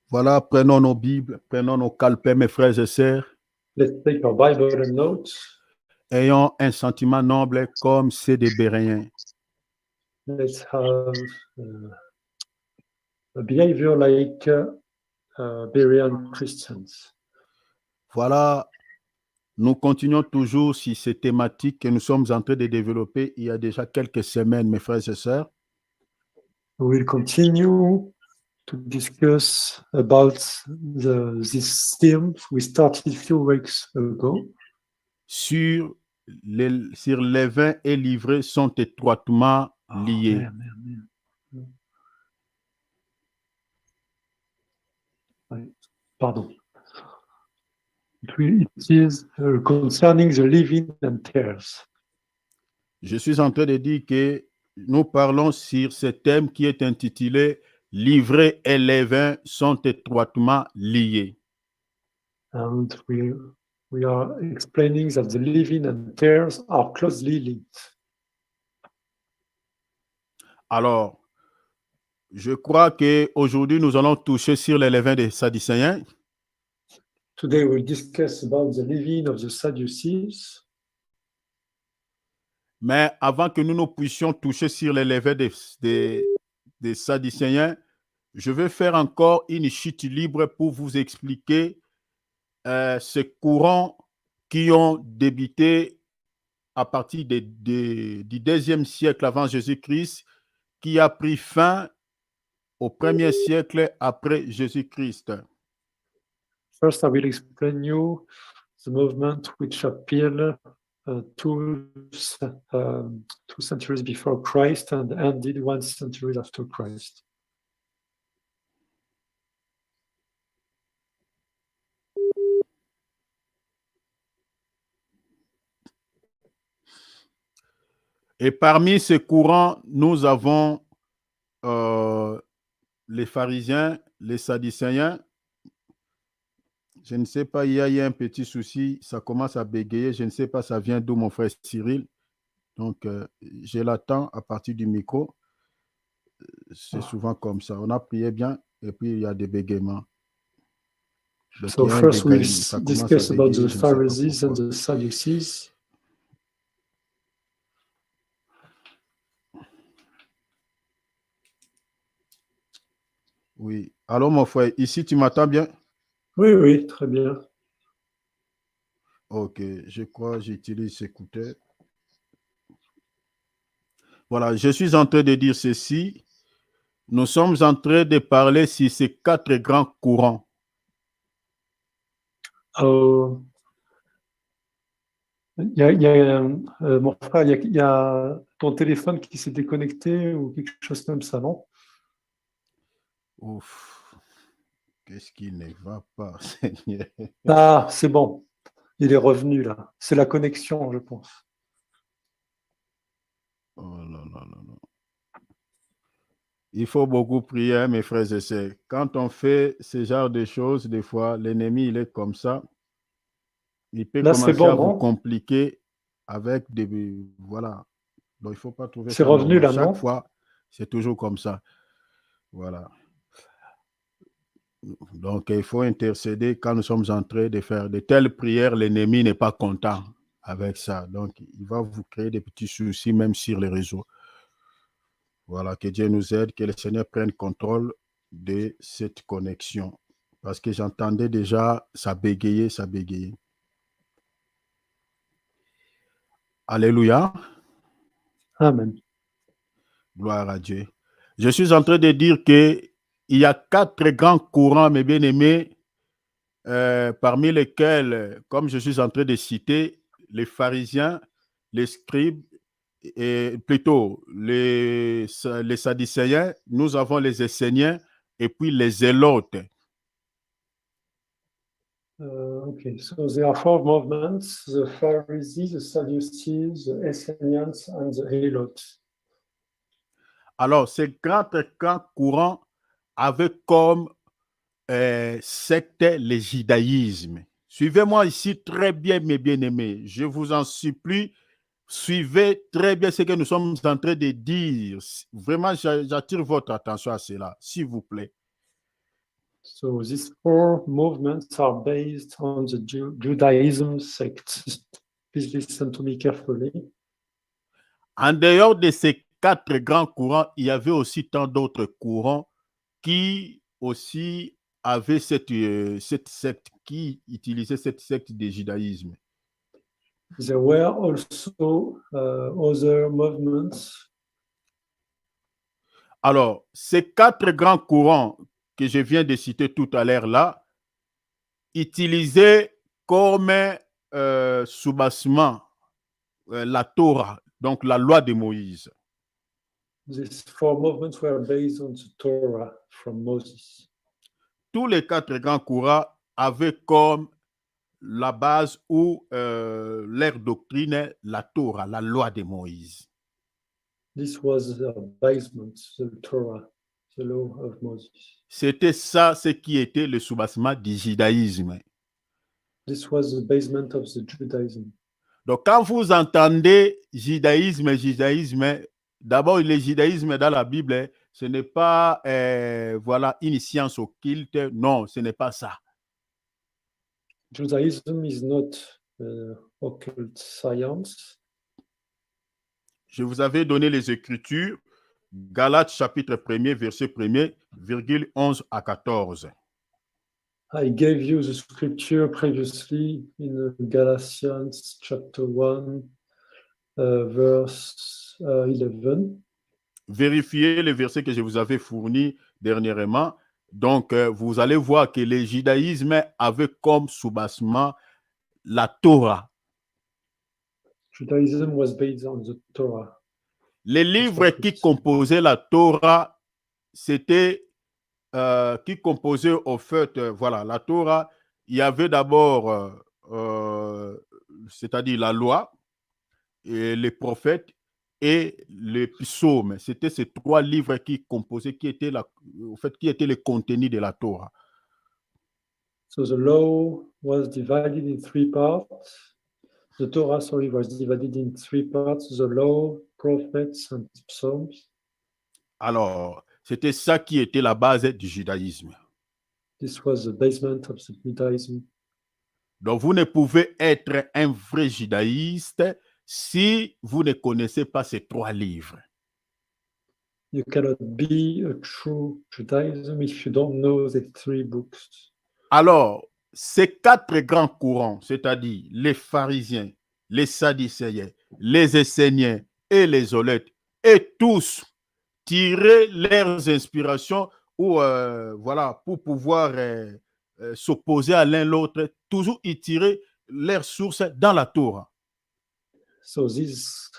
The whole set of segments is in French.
Voilà, prenons nos Bibles, prenons nos calepins, mes frères et sœurs. Let's take our Bible and notes. Ayons un sentiment noble comme ceux des Béréens. Let's have a behavior like Berean Christians. Voilà, nous continuons toujours sur ces thématiques que nous sommes en train de développer il y a déjà quelques semaines, mes frères et sœurs. We will continue to discuss about this theme we started a few weeks ago. Sur les vins et livrets sont étroitement liés. Pardon. It is concerning the living and tares. Je suis en train de dire que nous parlons sur ce thème qui est intitulé « Livrets et les vins sont étroitement liés ». And we are explaining that the living and tares are closely linked. Alors, je crois qu'aujourd'hui, nous allons toucher sur les levains des Sadducéens. Today we'll discuss about the living of the Sadducees. Mais avant que nous puissions toucher sur les levains des Sadducéens, je vais faire encore une chute libre pour vous expliquer ces courants qui ont débuté à partir du deuxième siècle avant Jésus-Christ, qui a pris fin au premier siècle après Jésus-Christ. First, I will explain you the movement which appeared two centuries before Christ and ended 1 century after Christ. Et parmi ces courants, nous avons les pharisiens, les sadducéens. Je ne sais pas, il y a un petit souci, ça commence à bégayer. Je ne sais pas, ça vient d'où, mon frère Cyril. Donc, je l'attends à partir du micro. C'est souvent comme ça. On a prié bien et puis il y a des bégaiements. Donc, So first we'll discuss about the Pharisees and the Sadducees. Oui. Alors, mon frère, ici, tu m'entends bien? Oui, oui, très bien. Ok, je crois que j'utilise ces écouteurs. Voilà, je suis en train de dire ceci. Nous sommes en train de parler sur ces 4 grands courants. Mon frère, il y a ton téléphone qui s'est déconnecté ou quelque chose comme ça, non? Ouf, qu'est-ce qui ne va pas, Seigneur? Ah, c'est bon. Il est revenu là. C'est la connexion, je pense. Oh non, non, non, non. Il faut beaucoup prier, mes frères et sœurs. Quand on fait ce genre de choses, des fois, l'ennemi, il est comme ça. Il peut Là, commencer bon, à vous non? compliquer avec des... Voilà. Donc, il ne faut pas trouver C'est ça revenu normal. là, Chaque non? fois, c'est toujours comme ça. Voilà. Donc, il faut intercéder quand nous sommes en train de faire de telles prières. L'ennemi n'est pas content avec ça. Donc, il va vous créer des petits soucis, même sur les réseaux. Voilà, que Dieu nous aide, que le Seigneur prenne contrôle de cette connexion. Parce que j'entendais déjà ça bégayer, ça bégayer. Alléluia. Amen. Gloire à Dieu. Je suis en train de dire qu'il y a 4 grands courants, mes bien-aimés, parmi lesquels, comme je suis en train de citer, les pharisiens, les scribes, et plutôt les sadducéens, nous avons les esséniens et puis les zélotes. Okay, so there are 4 movements: the Pharisees, the Sadducees, the Essenians, and the Helotes. Alors, ces 4 grands courants avaient comme secte le judaïsme. Suivez-moi ici très bien, mes bien-aimés. Je vous en supplie, Suivez très bien ce que nous sommes en train de dire. Vraiment, j'attire votre attention à cela, s'il vous plaît. So these four movements are based on the Judaism sect. Please listen to me carefully. En dehors de ces quatre grands courants, il y avait aussi tant d'autres courants qui aussi avaient cette secte, qui utilisaient cette secte du judaïsme. There were also other movements. Alors, ces quatre grands courants que je viens de citer tout à l'heure là, utilisaient comme soubassement la Torah, donc la loi de Moïse. These four movements were based on the Torah from Moses. Tous les quatre grands courants avaient comme la base ou leur doctrine la Torah, la loi de Moïse. This was the basement, the Torah, the law of Moses. C'était ça ce qui était le soubassement du judaïsme. This was the basement of the Judaism. Donc, quand vous entendez judaïsme, d'abord, le judaïsme dans la Bible, ce n'est pas voilà, une science occulte. Non, ce n'est pas ça. Judaism is not occult science. Je vous avais donné les Écritures, Galates chapitre 1er, verset 1er, virgule 11 à 14. I gave you the scripture previously in Galatians chapter 1, verse 11. Vérifiez les versets que je vous avais fournis dernièrement. Donc, vous allez voir que le judaïsme avait comme soubassement la Torah. Judaism was based on the Torah. Les livres qui composaient la Torah, c'était qui composait au fait, voilà, la Torah, il y avait d'abord, c'est-à-dire la loi, et les prophètes et les psaumes. C'était ces trois livres qui composaient, qui étaient le contenu de la Torah. So the law was divided in three parts. The Torah, was divided in three parts: the law, prophets, and psalms. Alors, c'était ça qui était la base du judaïsme. This was the basement of the Judaism. Donc, vous ne pouvez être un vrai judaïste si vous ne connaissez pas ces trois livres. You cannot be a true Judaism if you don't know the three books. Alors, ces quatre grands courants, c'est-à-dire les pharisiens, les sadducéens, les esséniens et les zolètes, et tous tiraient leurs inspirations ou voilà, pour pouvoir s'opposer à l'un l'autre, toujours y tirer leurs sources dans la Torah. So these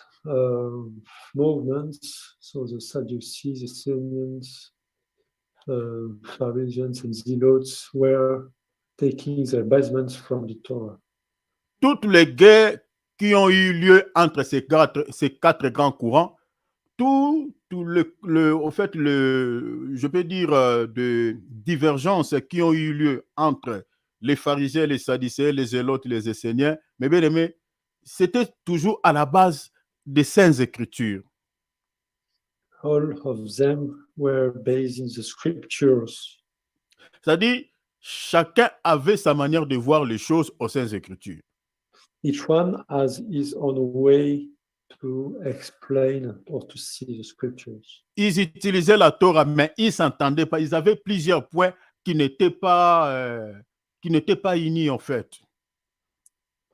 movements, so the Sadducees, the Essenians, Pharisees and Zealots were taking their basements from the Torah. Toutes les guerres qui ont eu lieu entre ces quatre grands courants, je peux dire, de divergences qui ont eu lieu entre les pharisiens, les sadducéens, les zélotes, les esséniens, mais bien aimé, c'était toujours à la base des Saintes Écritures. All of them were based in the scriptures. C'est-à-dire, chacun avait sa manière de voir les choses aux Saintes Écritures. Each one has his own way to explain or to see the scriptures. Ils utilisaient la Torah, mais ils ne s'entendaient pas. Ils avaient plusieurs points qui n'étaient pas unis, en fait.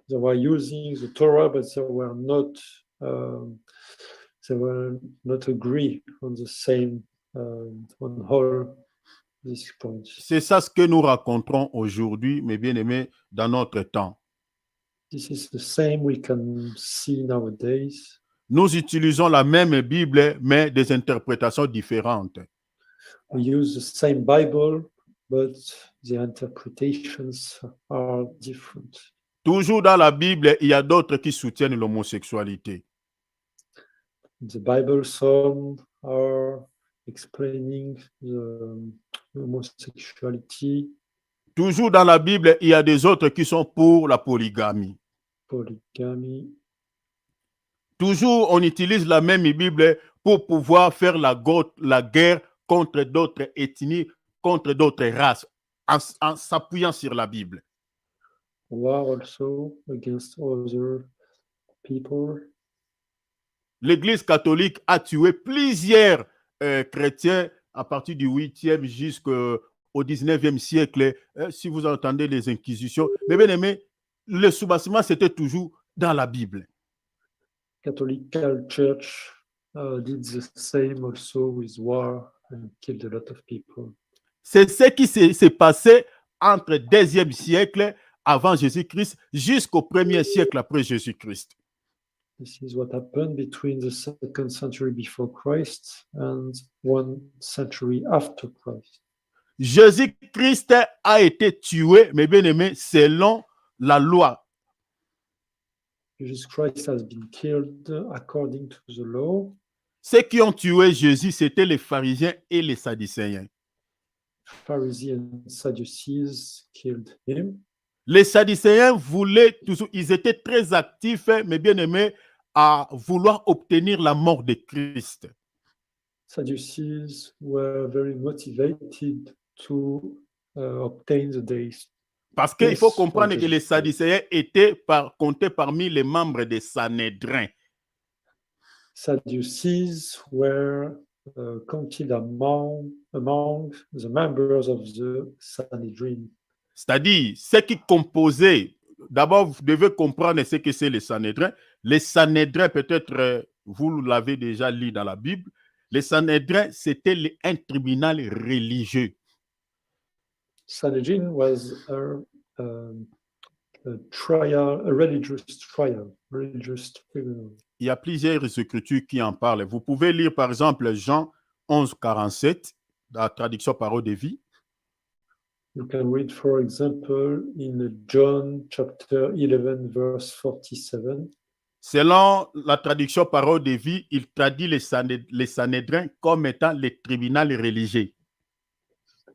They were using the Torah, but they were not agree on the same on all these points. C'est ça ce que nous raconterons aujourd'hui, mes bien-aimés, dans notre temps. This is the same we can see nowadays. Nous utilisons la même Bible, mais des interprétations différentes. We use the same Bible, but the interpretations are different. Toujours dans la Bible, il y a d'autres qui soutiennent l'homosexualité. The Bible, some are explaining the homosexuality. Toujours dans la Bible, il y a des autres qui sont pour la polygamie. Polygamy. Toujours, on utilise la même Bible pour pouvoir faire la guerre contre d'autres ethnies, contre d'autres races, en s'appuyant sur la Bible. War also against other people. L'Église catholique a tué plusieurs chrétiens à partir du 8e jusqu'au 19e siècle. Si vous entendez les inquisitions, mais bien aimé, le soubassement, c'était toujours dans la Bible. Catholic Church did the same also with war and killed a lot of people. C'est ce qui s'est passé entre le 2e siècle avant Jésus-Christ jusqu'au 1er siècle après Jésus-Christ. This is what happened between the 2nd century before Christ and 1 century after Christ. Jésus-Christ a été tué, mes bien-aimés, selon la loi. Jesus Christ has been killed according to the law. Ceux qui ont tué Jésus, c'étaient les pharisiens et les sadducéens. Pharisees and Sadducees killed him. Les sadducéens voulaient toujours, ils étaient très actifs, mes bien-aimés, à vouloir obtenir la mort de Christ. Sadducees were very motivated to obtain the days. Parce qu'il faut comprendre que les sadducéens étaient comptés parmi les membres des Sanhédrin. Sadducees were counted among the members of the Sanhedrin. C'est-à-dire, ceux qui composaient, d'abord, vous devez comprendre ce que c'est les Sanhédrin. Les Sanhédrin, peut-être, vous l'avez déjà lu dans la Bible, les Sanhédrin, c'était un tribunal religieux. Sanhedrin was a trial, a religious trial, religious tribunal. Il y a plusieurs écritures qui en parlent. Vous pouvez lire, par exemple, Jean 11, 47, la traduction Parole de vie. You can read, for example, in John chapter 11, verse 47. Selon la traduction Parole de vie, il traduit les Sanhédrins comme étant les tribunaux religieux.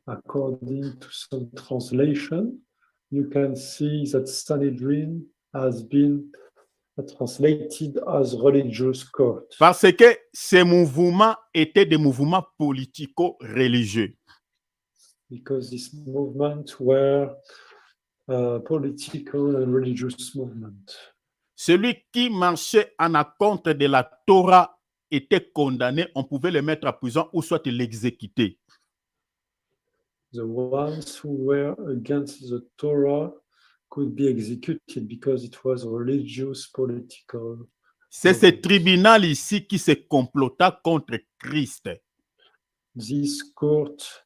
According to some translation, you can see that Sanhedrin has been translated as religious court. Parce que ces mouvements étaient des mouvements politico-religieux. Because these movements were political and religious movements. Celui qui marchait en contre de la Torah était condamné, on pouvait le mettre à prison ou soit l'exécuter. The ones who were against the Torah could be executed because it was religious, political. C'est ce tribunal ici qui se complota contre Christ. This court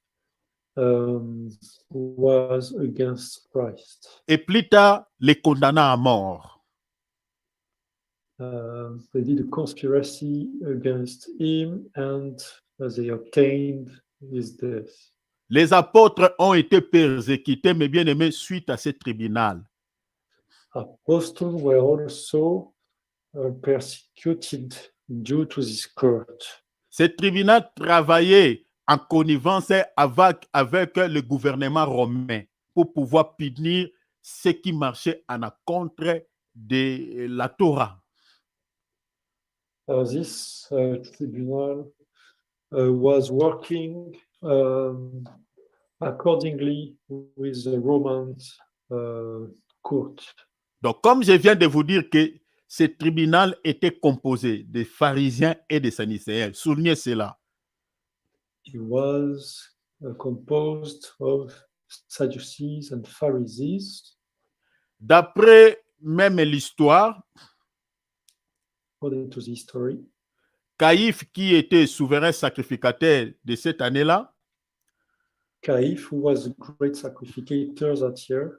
was against Christ. Et plus tard, les condamna à mort. They did a conspiracy against him and they obtained his death. Les apôtres ont été persécutés, mais bien aimés, suite à ce tribunal. Apostles were also persecuted due to this court. Ce tribunal travaillait en connivence avec le gouvernement romain pour pouvoir punir ceux qui marchaient en contre de la Torah. This tribunal was working accordingly with the Roman court. Donc, comme je viens de vous dire que ce tribunal était composé des pharisiens et des sadducéens, soulignez cela. It was composed of Sadducees and Pharisees. D'après même l'histoire, According to the history, Caïphe, qui était souverain sacrificateur de cette année-là, Caïphe, who was a great sacrificator that year,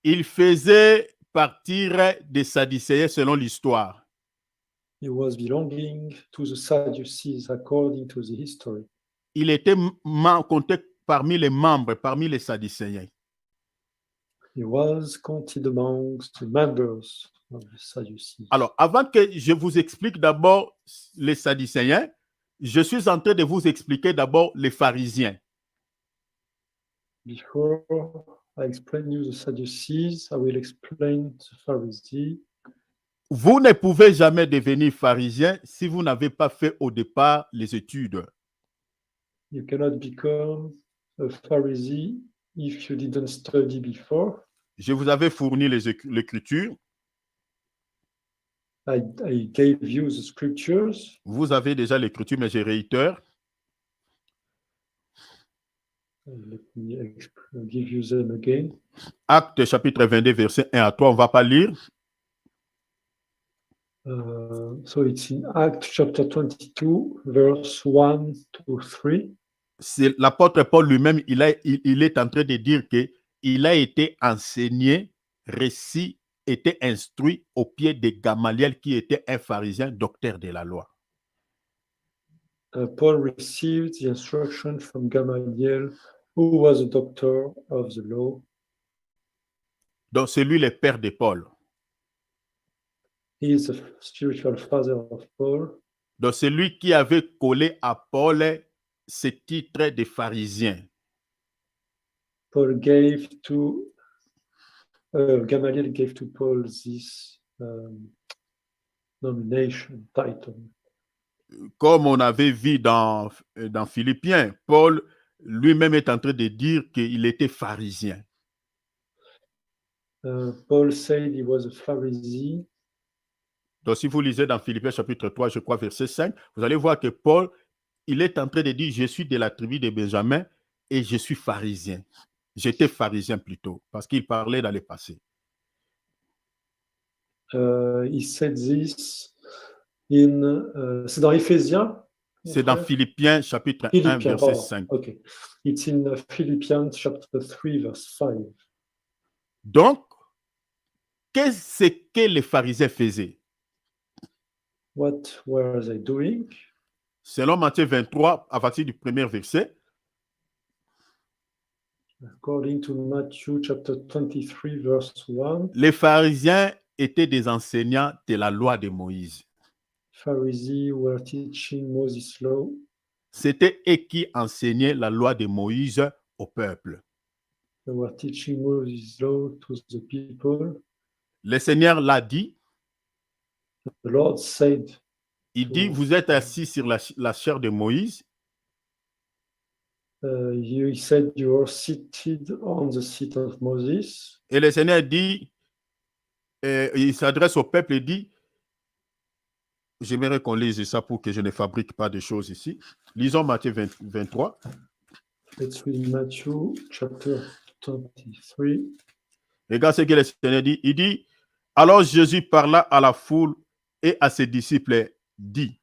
il faisait partir des sadducéens selon l'histoire. he was belonging to the Sadducees according to the history. Il était compté parmi les membres, parmi les sadducéens. He was counted amongst the members of the Sadducees. Alors, avant que je vous explique d'abord les sadducéens, je suis en train de vous expliquer d'abord les pharisiens. Before I explain you the Sadducees, I will explain the Pharisees. Vous ne pouvez jamais devenir pharisien si vous n'avez pas fait au départ les études. You cannot become a Pharisee if you didn't study before. Je vous avais fourni l'écriture. I gave you the scriptures. Vous avez déjà l'écriture, mais je réitère. Let me give you them again. Actes chapitre 22, verset 1 à 3, on ne va pas lire. So it's in Acts chapter 22, verse 1 to 3. C'est l'apôtre Paul lui-même, il est en train de dire qu'il a été enseigné, récit, était instruit au pied de Gamaliel, qui était un pharisien, docteur de la loi. Paul received the instruction from Gamaliel, who was a doctor of the law. Donc, c'est lui le père de Paul. He is the spiritual father of Paul. Donc, c'est lui qui avait collé à Paul ce titre de pharisien. Paul gave to Gamaliel gave to Paul this nomination title. Comme on avait vu dans Philippiens, Paul lui-même est en train de dire qu'il était pharisien. Paul said he was a Pharisee. Donc, si vous lisez dans Philippiens chapitre 3, je crois, verset 5, vous allez voir que Paul, il est en train de dire, je suis de la tribu de Benjamin et je suis pharisien. J'étais pharisien plutôt, parce qu'il parlait dans le passé. He said this in, c'est dans Éphésiens? C'est dans Philippiens chapitre 1, verset 5. Okay. It's in Philippians chapter 3, verse 5. Donc, qu'est-ce que les pharisiens faisaient? What were they doing? Selon Matthieu 23, à partir du premier verset, According to Matthew chapter 23, verse 1, les pharisiens étaient des enseignants de la loi de Moïse. Pharisees were teaching Moses' law. C'était eux qui enseignaient la loi de Moïse au peuple. They were teaching Moses' law to the people. Le Seigneur l'a dit. The Lord said, Il dit, vous êtes assis sur la chair de Moïse. He said, you are seated on the seat of Moses. Et le Seigneur dit, il s'adresse au peuple et dit, j'aimerais qu'on lise ça pour que je ne fabrique pas de choses ici. Lisons Matthieu 23. Let's read Matthew chapter 23. Regarde ce que le Seigneur dit. Il dit, alors Jésus parla à la foule et à ses disciples, dit.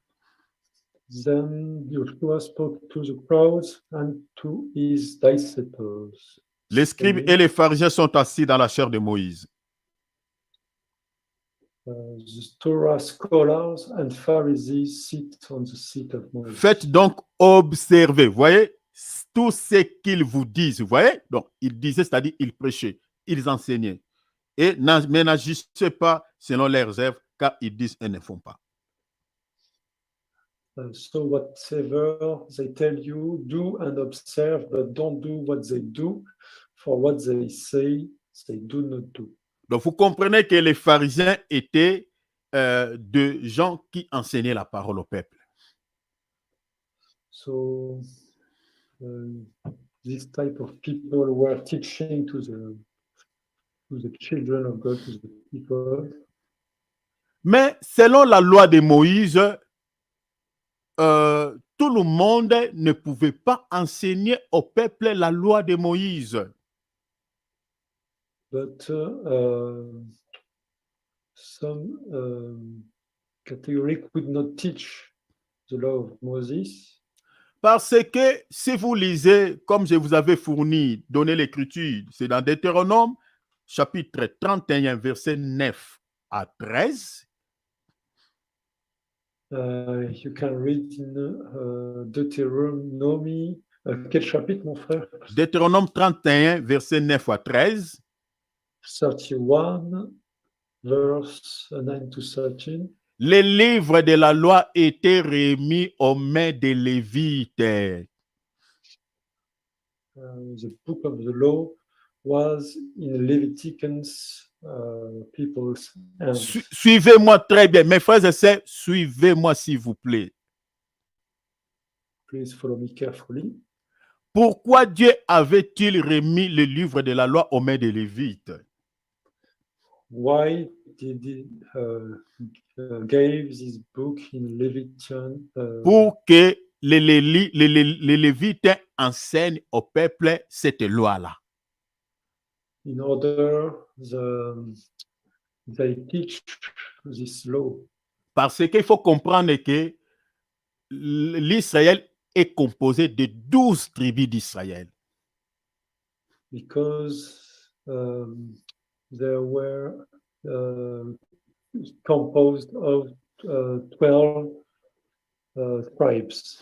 Then Yeshua spoke to the crowds and to his disciples. Les scribes et les pharisiens sont assis dans la chair de Moïse. The Torah scholars and Pharisees sit on the seat of Moses. Faites donc observer, voyez, tout ce qu'ils vous disent, voyez. Donc, ils disaient, c'est-à-dire, ils prêchaient, ils enseignaient. Mais n'agissez pas selon leurs œuvres, car ils disent et ne font pas. So whatever they tell you, do and observe, but don't do what they do, for what they say, they do not do. Donc, vous comprenez que les pharisiens étaient de gens qui enseignaient la parole au peuple. So this type of people were teaching to the children of God, to the people. Mais selon la loi de Moïse, tout le monde ne pouvait pas enseigner au peuple la loi de Moïse. But some category could not teach the law of Moses. Parce que si vous lisez, comme je vous avais fourni, donné l'écriture, c'est dans Deutéronome, chapitre 31, verset 9 à 13. You can read in Deutéronome. Quel chapitre, mon frère? Deutéronome 31, verset 9 à 13. 31, verse 9 to 13. Les livres de la loi étaient remis aux mains des Lévites. The book of the law was in Leviticus people's hands. Suivez-moi très bien. Mes frères et sœurs, suivez-moi s'il vous plaît. Please follow me carefully. Pourquoi Dieu avait-il remis le livre de la loi aux mains des Lévites? Why did he gave this book in Leviticus? Pour que les Lévites enseignent au peuple cette loi-là. In order they teach this law. Parce qu'il faut comprendre que l'Israël est composé de 12 tribus d'Israël. Because they were composed of 12 tribes.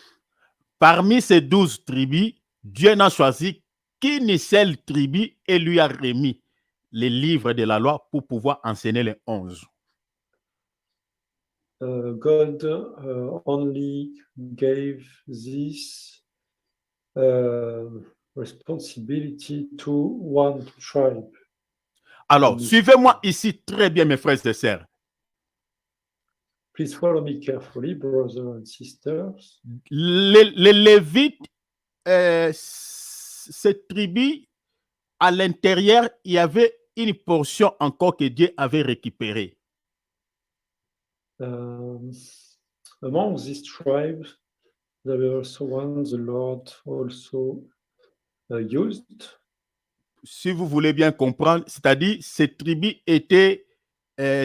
Parmi ces 12 tribus, Dieu n'a choisi qu'une seule tribu et lui a remis les livres de la loi pour pouvoir enseigner les 11. God only gave this responsibility to one tribe. Alors, suivez-moi ici très bien, mes frères et sœurs. Please follow me carefully, brothers and sisters. Les Lévites, cette tribu, à l'intérieur, il y avait une portion encore que Dieu avait récupérée. Among these tribes, there were also ones the Lord also used. Si vous voulez bien comprendre, c'est-à-dire cette tribu était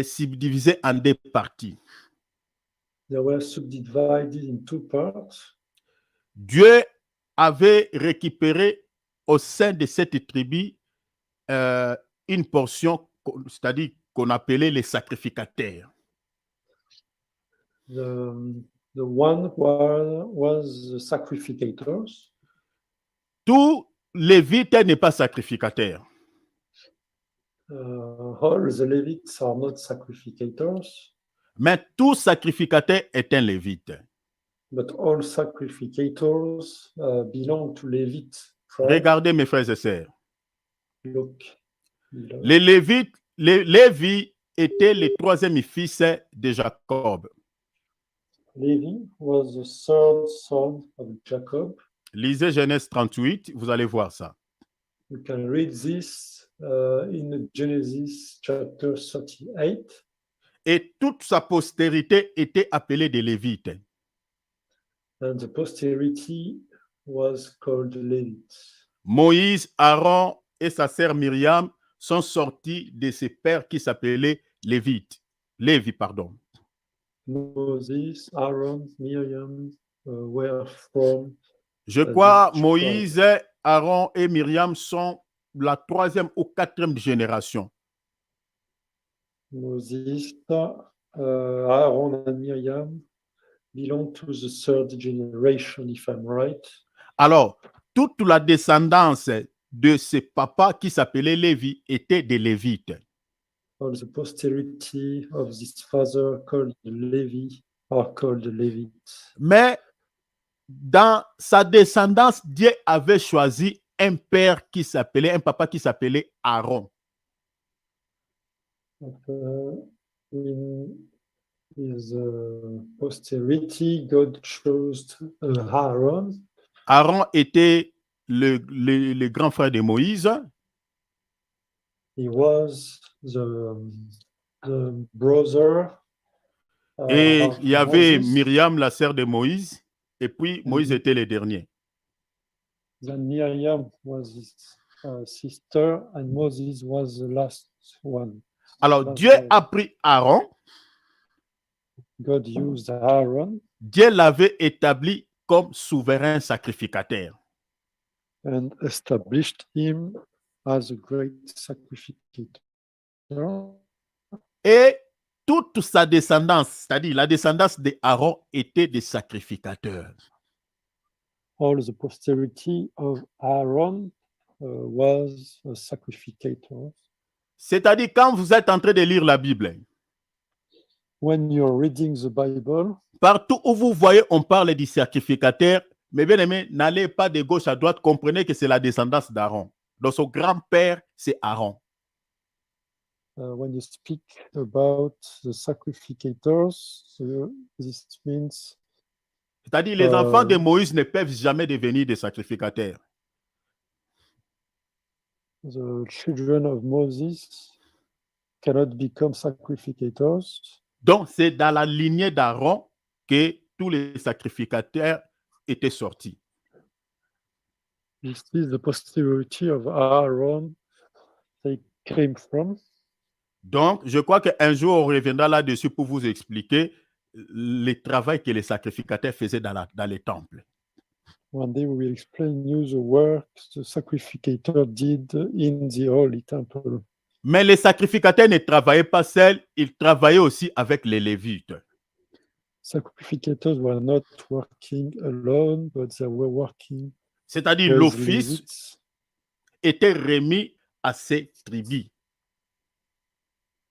subdivisée en deux parties. They were subdivided in two parts. Dieu avait récupéré au sein de cette tribu une portion, c'est-à-dire qu'on appelait les sacrificateurs. The one was the sacrificators. Tout Lévite n'est pas sacrificateur. All the Levites are not sacrificators. Mais tout sacrificateur est un Lévite. But all sacrificators belong to Levite. Regardez mes frères et sœurs. Look. Les Lévites, Lévi était le troisième fils de Jacob. Levi was the third son of Jacob. Lisez Genèse 38, vous allez voir ça. You can read this in Genesis chapter 38. Et toute sa postérité était appelée des Lévites. And the posterity was called Levites. Moïse, Aaron et sa sœur Myriam sont sortis de ses pères qui s'appelaient Lévi, pardon. Moses, Aaron, Miriam were from. Je crois Moïse, Aaron et Myriam sont la troisième ou quatrième génération. Moses, Aaron and Miriam belong to the third generation, if I'm right. Alors, toute la descendance de ce papa qui s'appelait Lévi était des Lévites. All the posterity of this father called Levi are called Levites. Mais dans sa descendance, Dieu avait choisi un papa qui s'appelait Aaron. In his posterity, God chose Aaron. Aaron était le grand frère de Moïse. He was the brother. Et il y avait Moses. Myriam, la sœur de Moïse. Et puis Moïse était le dernier. Then Miriam was his sister, and Moses was the last one. Alors Dieu a pris Aaron. God used Aaron. Dieu l'avait établi comme souverain sacrificateur. And established him as a great sacrificator. Et toute sa descendance, c'est-à-dire la descendance d'Aaron, était des sacrificateurs. All the posterity of Aaron was a sacrificator. C'est-à-dire quand vous êtes en train de lire la Bible, When you're reading the Bible, partout où vous voyez, on parle du sacrificateur, mais bien aimé, n'allez pas de gauche à droite, comprenez que c'est la descendance d'Aaron. Donc son grand-père, c'est Aaron. when you speak about the sacrificators, this means C'est-à-dire les enfants de Moïse ne peuvent jamais devenir des sacrificateurs. the children of Moses cannot become sacrificators. Donc, c'est dans la lignée d'Aaron que tous les sacrificateurs étaient sortis. This is the posterity of Aaron they came from. Donc, je crois qu'un jour, on reviendra là-dessus pour vous expliquer le travail que les sacrificateurs faisaient dans les temples. One day we will explain you the work the sacrificator did in the Holy Temple. Mais les sacrificateurs ne travaillaient pas seuls, ils travaillaient aussi avec les Lévites. Sacrificators were not working alone, but they were working C'est-à-dire with l'office Levites. était remis à ces tribus.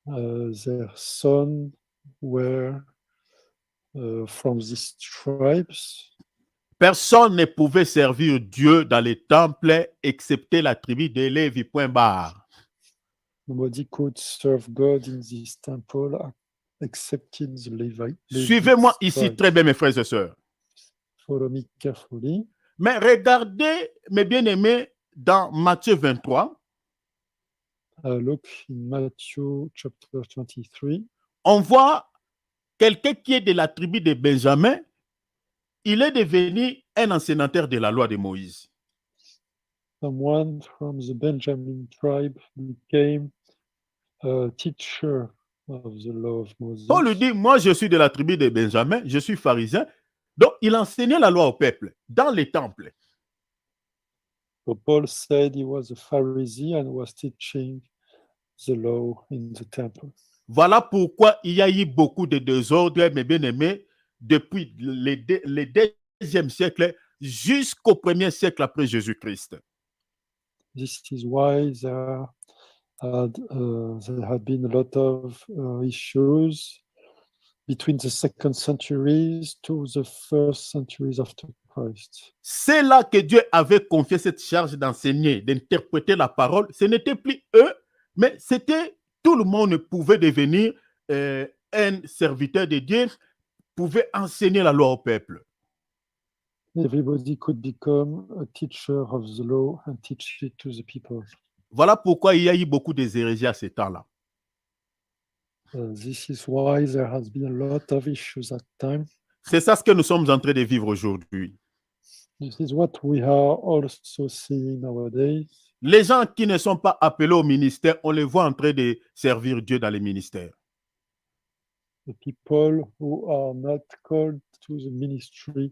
Their sons were from these tribes. Personne ne pouvait servir Dieu dans les temples excepté la tribu de Lévi. Point barre. Nobody could serve God in this temple excepting the Levites. Suivez-moi ici très bien, mes frères et sœurs. Follow me carefully. Mais regardez, mes bien-aimés, dans Matthieu 23, Look in Matthew chapter 23. on voit quelqu'un qui est de la tribu de Benjamin. Il est devenu un enseignant de la loi de Moïse. Someone from the Benjamin tribe became a teacher of the law of Moses. Paul lui dit, moi je suis de la tribu de Benjamin, je suis pharisien. Donc il enseignait la loi au peuple dans les temples. So Paul said he was a Pharisee and was teaching the law in the temple. Voilà pourquoi il y a eu beaucoup de désordres, mes bien-aimés, depuis le deuxième siècle jusqu'au premier siècle après Jésus-Christ. This is why there had been a lot of issues between the second centuries to the first centuries after Christ. C'est là que Dieu avait confié cette charge d'enseigner, d'interpréter la parole. Ce n'était plus eux, mais c'était tout le monde pouvait devenir un serviteur de Dieu, pouvait enseigner la loi au peuple. Everybody could become a teacher of the law and teach it to the people. Voilà pourquoi il y a eu beaucoup de hérésies à ce temps-là. This is why there has been a lot of issues at time. C'est ça ce que nous sommes en train de vivre aujourd'hui. This is what we are also seeing nowadays. Les gens qui ne sont pas appelés au ministère, on les voit en train de servir Dieu dans les ministères. The people who are not called to the ministry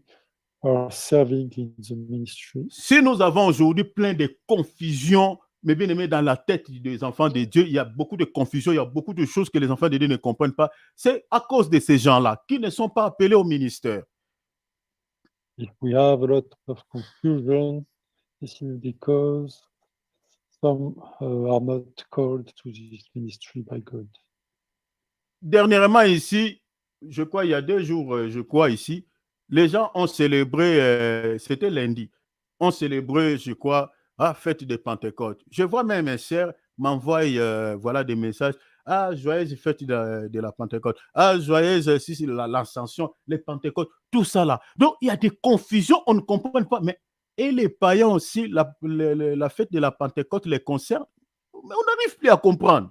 are serving in the ministry. Si nous avons aujourd'hui plein de confusion, mais bien aimé, dans la tête des enfants de Dieu, il y a beaucoup de confusion, il y a beaucoup de choses que les enfants de Dieu ne comprennent pas. C'est à cause de ces gens-là qui ne sont pas appelés au ministère. If we have a lot of confusion, this is because some are not called to this ministry by God. Dernièrement ici, je crois il y a 2 jours, je crois ici, les gens ont célébré, c'était lundi, ont célébré, je crois, fête de Pentecôte. Je vois même mes sœurs m'envoient voilà, des messages. Joyeuse fête de la Pentecôte. Joyeuse, l'ascension, les Pentecôtes, tout ça là. Donc, il y a des confusions, on ne comprend pas. Mais, et les païens aussi, la fête de la Pentecôte les concerne. Mais on n'arrive plus à comprendre.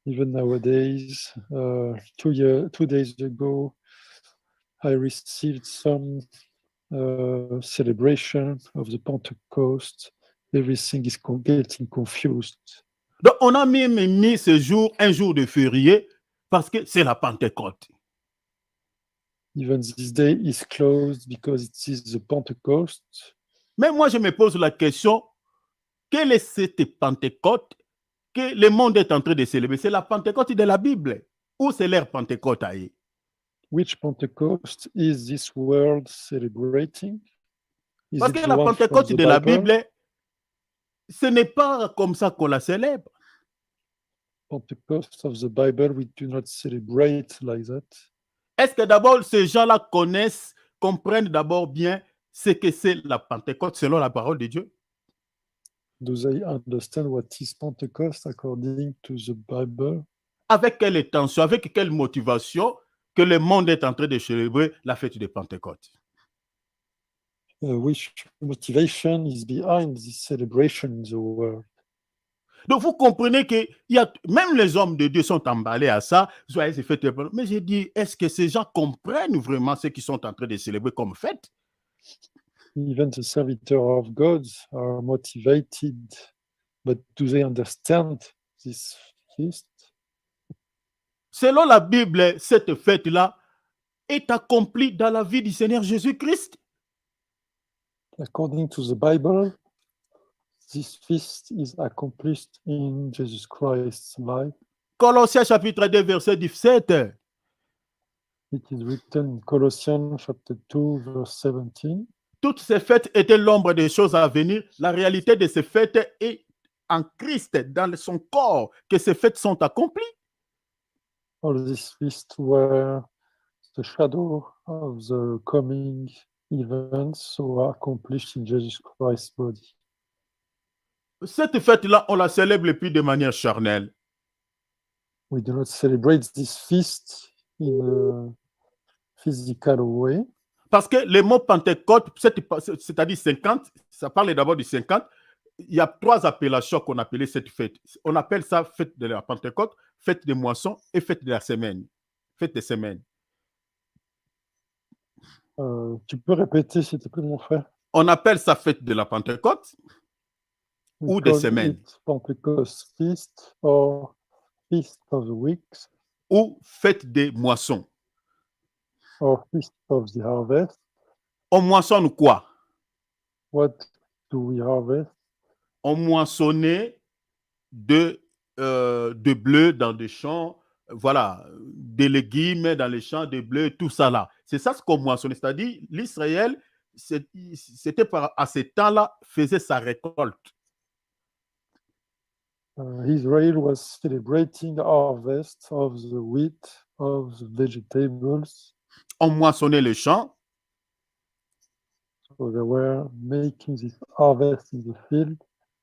Even nowadays, 2 days ago, I received some celebration of the Pentecost. Everything is getting confused. Donc, on a même mis ce jour un jour de férié parce que c'est la Pentecôte. Even this day is closed because it is the Pentecost. Mais moi, je me pose la question, quelle est cette Pentecôte que le monde est en train de célébrer? C'est la Pentecôte de la Bible ou c'est leur Pentecôte à eux? Which Pentecost is this world celebrating? Is Parce it que the la one from Pentecôte the de la Bible? Bible, ce n'est pas comme ça qu'on la célèbre. Pentecost of the Bible, we do not celebrate like that. Est-ce que d'abord ces gens-là comprennent d'abord bien ce que c'est la Pentecôte selon la parole de Dieu? Do they understand what is Pentecost according to the Bible? Avec quelle intention, avec quelle motivation que le monde est en train de célébrer la fête de Pentecôte? Which motivation is behind this celebration in the world? Donc, vous comprenez que même les hommes de Dieu sont emballés à ça. Soyez ces fêtes. Mais j'ai dit, est-ce que ces gens comprennent vraiment ce qu'ils sont en train de célébrer comme fête? Even the servitors of God are motivated, but do they understand this feast? Selon la Bible, cette fête-là est accomplie dans la vie du Seigneur Jésus-Christ. According to the Bible, this feast is accomplished in Jesus Christ's life. Colossiens chapitre 2, verset 17. It is written in Colossians chapter 2, verse 17. Toutes ces fêtes étaient l'ombre des choses à venir. La réalité de ces fêtes est en Christ, dans son corps, que ces fêtes sont accomplies. All these feasts were the shadow of the coming events who are accomplished in Jesus Christ's body. Cette fête-là, on la célèbre plus de manière charnelle. We do not celebrate this feast in a physical way. Parce que le mot Pentecôte, c'est-à-dire 50, ça parle d'abord du 50. Il y a 3 appellations qu'on appelait cette fête. On appelle ça fête de la Pentecôte, fête des moissons et fête de la semaine. Fête des semaines. Tu peux répéter, s'il te plaît, mon frère? On appelle ça fête de la Pentecôte ou des semaines. Pentecost feast or feast of the weeks. Ou fête des moissons. Or feast of the harvest. On moissonne quoi? What do we harvest? On moissonnait de blé dans des champs, voilà, des légumes dans les champs, de blé, tout ça là. C'est ça ce qu'on moissonnait. C'est-à-dire, l'Israël, c'était à ce temps-là, faisait sa récolte. Israel was celebrating the harvest of the wheat, of the vegetables. On moissonnait les champs. So they were making this harvest in the field.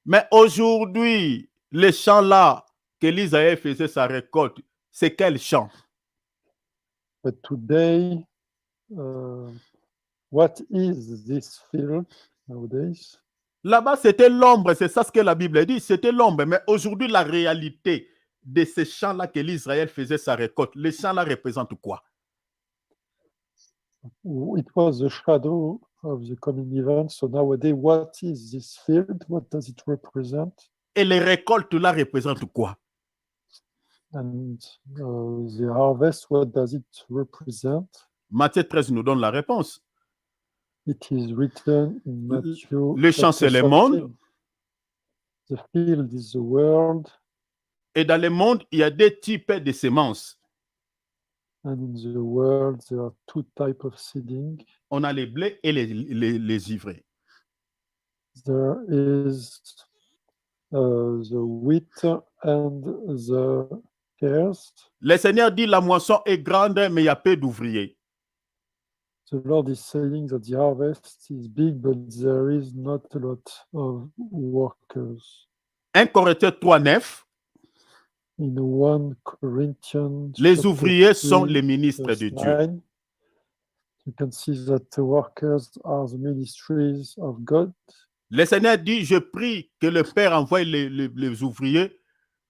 Mais aujourd'hui, les champs là que l'Israël faisait sa récolte, c'est quel champ? But today, what is this field nowadays? Là-bas, c'était l'ombre, c'est ça ce que la Bible dit, c'était l'ombre. Mais aujourd'hui, la réalité de ces champs-là que l'Israël faisait sa récolte, les champs-là représentent quoi? It was the shadow of the coming event. So nowadays, what is this field? What does it represent? Et les récoltes-là représentent quoi? And the harvest, what does it represent? Matthieu 13 nous donne la réponse. It is written in Matthew. Le champ, c'est le monde. The field is the world. Et dans le monde, il y a 2 types de semences. And in the world, there are 2 types of seeding. On a les blés et les ivraies. There is the wheat and the tares. Le Seigneur dit la moisson est grande, mais il y a peu d'ouvriers. The Lord is saying that the harvest is big, but there is not a lot of workers. 1 Corinthiens 3:9. In 1 Corinthians, les ouvriers sont les ministres de Dieu. 9, you can see that the workers are the ministries of God. Le Seigneur dit, je prie que le Père envoie les ouvriers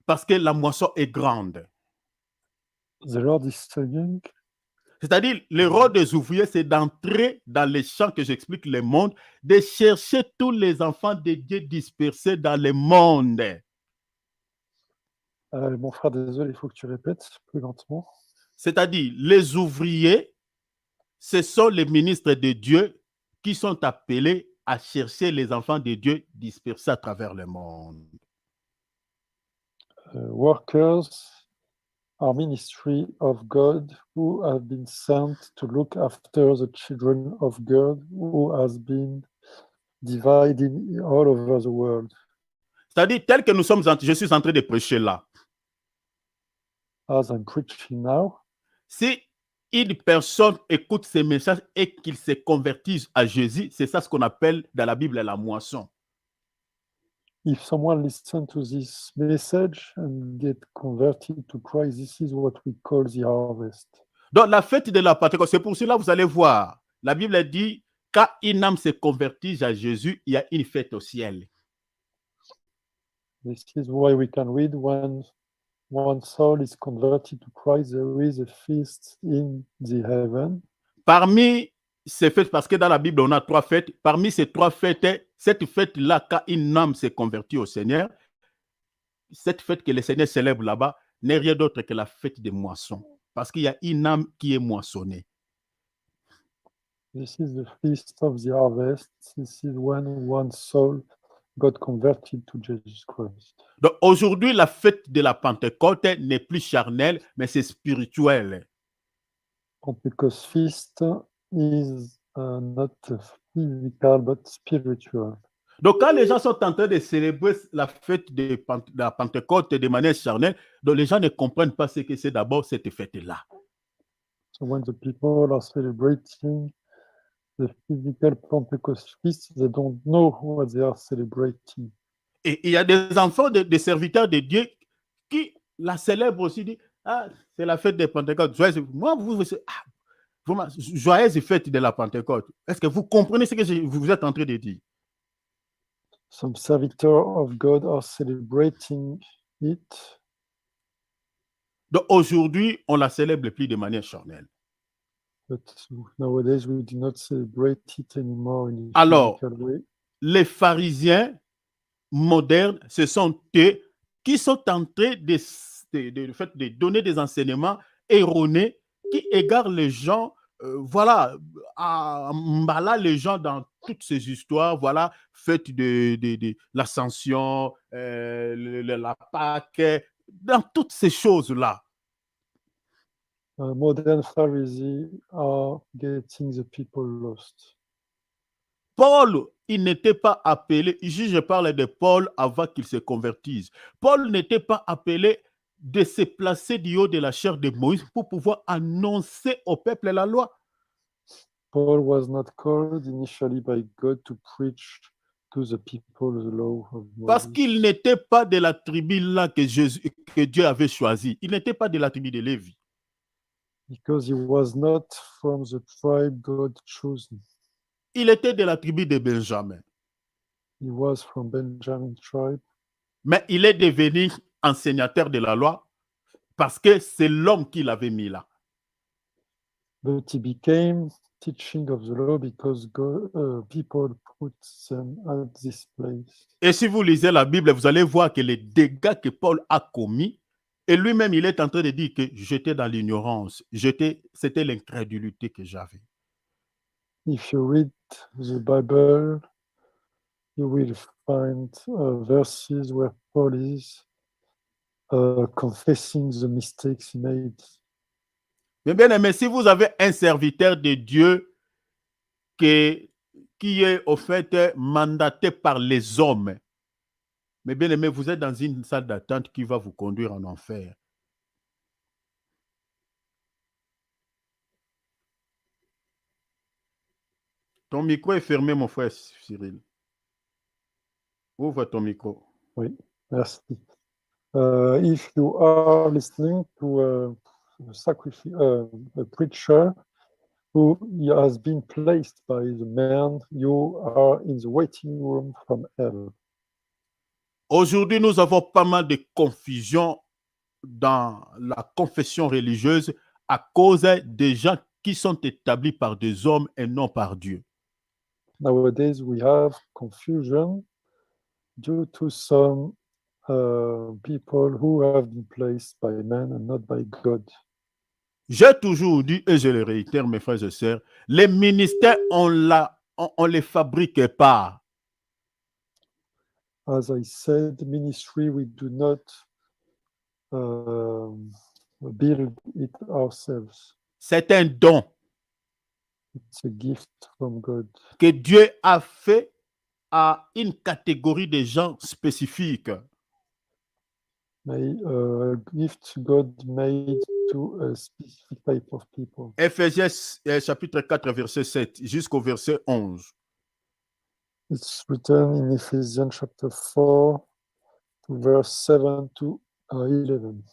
parce que la moisson est grande. The Lord is saying, c'est-à-dire, le rôle des ouvriers, c'est d'entrer dans les champs que j'explique le monde, de chercher tous les enfants de Dieu dispersés dans le monde. Mon frère, désolé, il faut que tu répètes plus lentement. C'est-à-dire, les ouvriers, ce sont les ministres de Dieu qui sont appelés à chercher les enfants de Dieu dispersés à travers le monde. Workers are ministry of God who have been sent to look after the children of God who has been divided all over the world. C'est-à-dire, tel que nous sommes, je suis en train de prêcher là. As I'm preaching now, si une personne écoute ces messages et qu'il se convertisse à Jésus, c'est ça ce qu'on appelle dans la Bible la moisson. if someone listens to this message and get converted to Christ, this is what we call the harvest. Donc, la fête de la Pentecôte, c'est pour cela que vous allez voir. La Bible dit, quand une âme se convertit à Jésus, il y a une fête au ciel. This is why we can read when one soul is converted to Christ, there is a feast in the heaven. Parmi ces fêtes, parce que dans la Bible, on a 3 fêtes. Parmi ces 3 fêtes, cette fête-là, quand une âme s'est convertie au Seigneur, cette fête que le Seigneur célèbre là-bas n'est rien d'autre que la fête des moissons. Parce qu'il y a une âme qui est moissonnée. This is the feast of the harvest. This is when one soul got converted to Jesus Christ. Donc aujourd'hui, la fête de la Pentecôte n'est plus charnelle, mais c'est spirituel. Pentecost feast is not physical but spiritual. Donc quand les gens sont en train de célébrer la fête de la Pentecôte de manière charnelle, donc les gens ne comprennent pas ce que c'est d'abord cette fête-là. So when the people are celebrating the physical Pentecost feast, they don't know what they are celebrating. Et il y a des enfants, des serviteurs de Dieu qui la célèbrent aussi, disent, ah, c'est la fête de Pentecôte. Moi, joyeuse fête de la Pentecôte. Est-ce que vous comprenez ce que vous êtes en train de dire? Some servitors of God are celebrating it. Donc aujourd'hui, on la célèbre plus de manière charnelle. But nowadays, we do not celebrate it anymore in a Alors, physical way. les pharisiens modernes, ce sont eux qui sont en train de donner des enseignements erronés qui égarent les gens, voilà, à emballant les gens dans toutes ces histoires, voilà, fête de l'ascension, la Pâque, dans toutes ces choses-là. Modern Pharisees are getting the people lost. Paul, il n'était pas appelé, ici je parle de Paul avant qu'il se convertisse. Paul n'était pas appelé de se placer du haut de la chair de Moïse pour pouvoir annoncer au peuple la loi. Paul was not called initially by God to preach to the people the law of Parce Moses. qu'il n'était pas de la tribu là que Dieu avait choisi. Il n'était pas de la tribu de Lévi. Because he was not from the tribe God chosen. Il était de la tribu de Benjamin. He was from Benjamin tribe. Mais il est devenu enseignateur de la loi parce que c'est l'homme qui l'avait mis là. But he became teaching of the law because God, people put them at this place. Et si vous lisez la Bible, vous allez voir que les dégâts que Paul a commis, et lui-même, il est en train de dire que j'étais dans l'ignorance, c'était l'incrédulité que j'avais. If you read the Bible, you will find verses where Paul is confessing the mistakes he made. Mais bien aimé, si vous avez un serviteur de Dieu qui est au fait mandaté par les hommes, mais bien aimé, vous êtes dans une salle d'attente qui va vous conduire en enfer. Ton micro est fermé, mon frère Cyril. Ouvre ton micro. Oui, merci. If you are listening to a preacher who has been placed by the man, you are in the waiting room from hell. Aujourd'hui, nous avons pas mal de confusion dans la confession religieuse à cause des gens qui sont établis par des hommes et non par Dieu. Nowadays, we have confusion due to some people who have been placed by men and not by God. J'ai toujours dit, et je le réitère, mes frères et sœurs, les ministères, on les fabrique pas. As I said, ministry, we do not build it ourselves. C'est un don It's a gift from God. que Dieu a fait à une catégorie de gens spécifiques. A gift God made to a specific type of people. Éphésiens chapitre 4, verset 7 jusqu'au verset 11. It's written in Ephesians chapter 4, verse 7 to 11.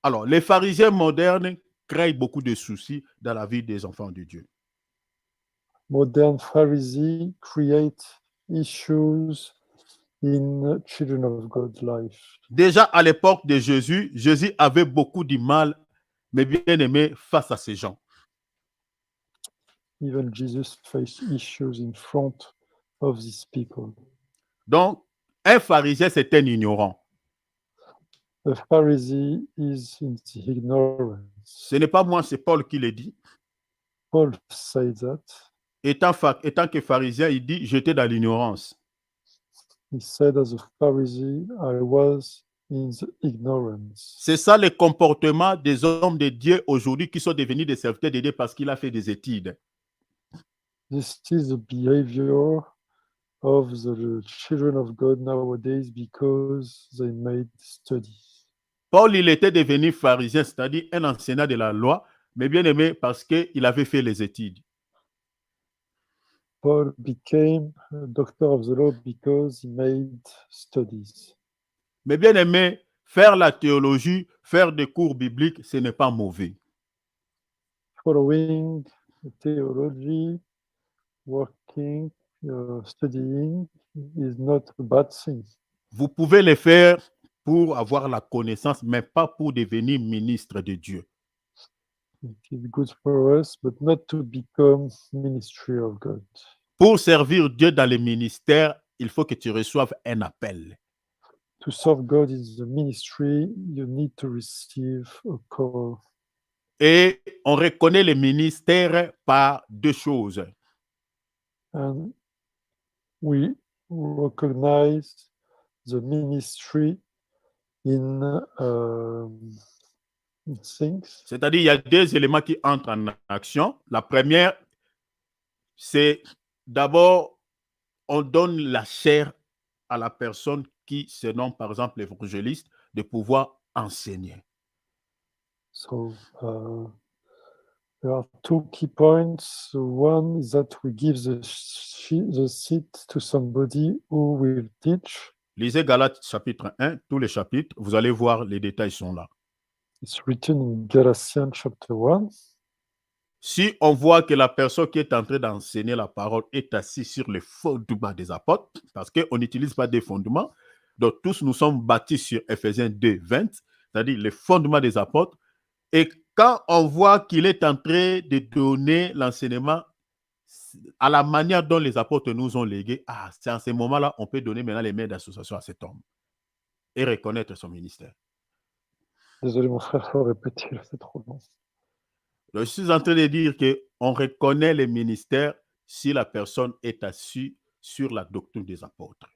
Alors, les pharisiens modernes créent beaucoup de soucis dans la vie des enfants de Dieu. Modern Pharisees create issues in children of God's life. Déjà à l'époque de Jésus, Jésus avait beaucoup de mal, mais bien aimé, face à ces gens. Even Jesus faced issues in front of these people. Donc, un pharisien, c'est un ignorant. A Pharisee is in the ignorance. Ce n'est pas moi, c'est Paul qui le dit. Paul said that. Étant que pharisien, il dit, j'étais dans l'ignorance. He said, as a Pharisee, I was in the ignorance. C'est ça le comportement des hommes de Dieu aujourd'hui qui sont devenus des serviteurs de Dieu parce qu'il a fait des études. This is the behavior of the children of God nowadays because they made studies. Paul, il était devenu pharisien, c'est-à-dire un enseignant de la loi, mais bien aimé parce qu'il avait fait les études. Paul became a doctor of the law because he made studies. Mais bien aimé, faire la théologie, faire des cours bibliques, ce n'est pas mauvais. Following theology, working, studying is not a bad thing. Vous pouvez le faire pour avoir la connaissance, mais pas pour devenir ministre de Dieu. It is good for us, but not to become ministry of God. Pour servir Dieu dans le ministère, il faut que tu reçoives un appel. To serve God in the ministry, you need to receive a call. Et on reconnaît le ministère par deux choses. And we recognize the ministry in things. C'est-à-dire, il y a deux éléments qui entrent en action. La première, c'est d'abord, on donne la chair à la personne qui se nomme, par exemple, l'évangéliste, de pouvoir enseigner. So there are two key points. One is that we give the seat to somebody who will teach. Lisez Galates chapitre 1, tous les chapitres, vous allez voir, les détails sont là. It's written in Galatians chapter 1. Si on voit que la personne qui est en train d'enseigner la parole est assise sur les fondements des apôtres, parce qu'on n'utilise pas des fondements, donc tous nous sommes bâtis sur Ephésiens 2, 20, c'est-à-dire les fondements des apôtres, et quand on voit qu'il est en train de donner l'enseignement à la manière dont les apôtres nous ont légué, c'est en ce moment-là, on peut donner maintenant les mains d'association à cet homme et reconnaître son ministère. Désolé mon frère, il faut répéter, c'est trop long. Donc, je suis en train de dire qu'on reconnaît les ministères si la personne est assise sur la doctrine des apôtres.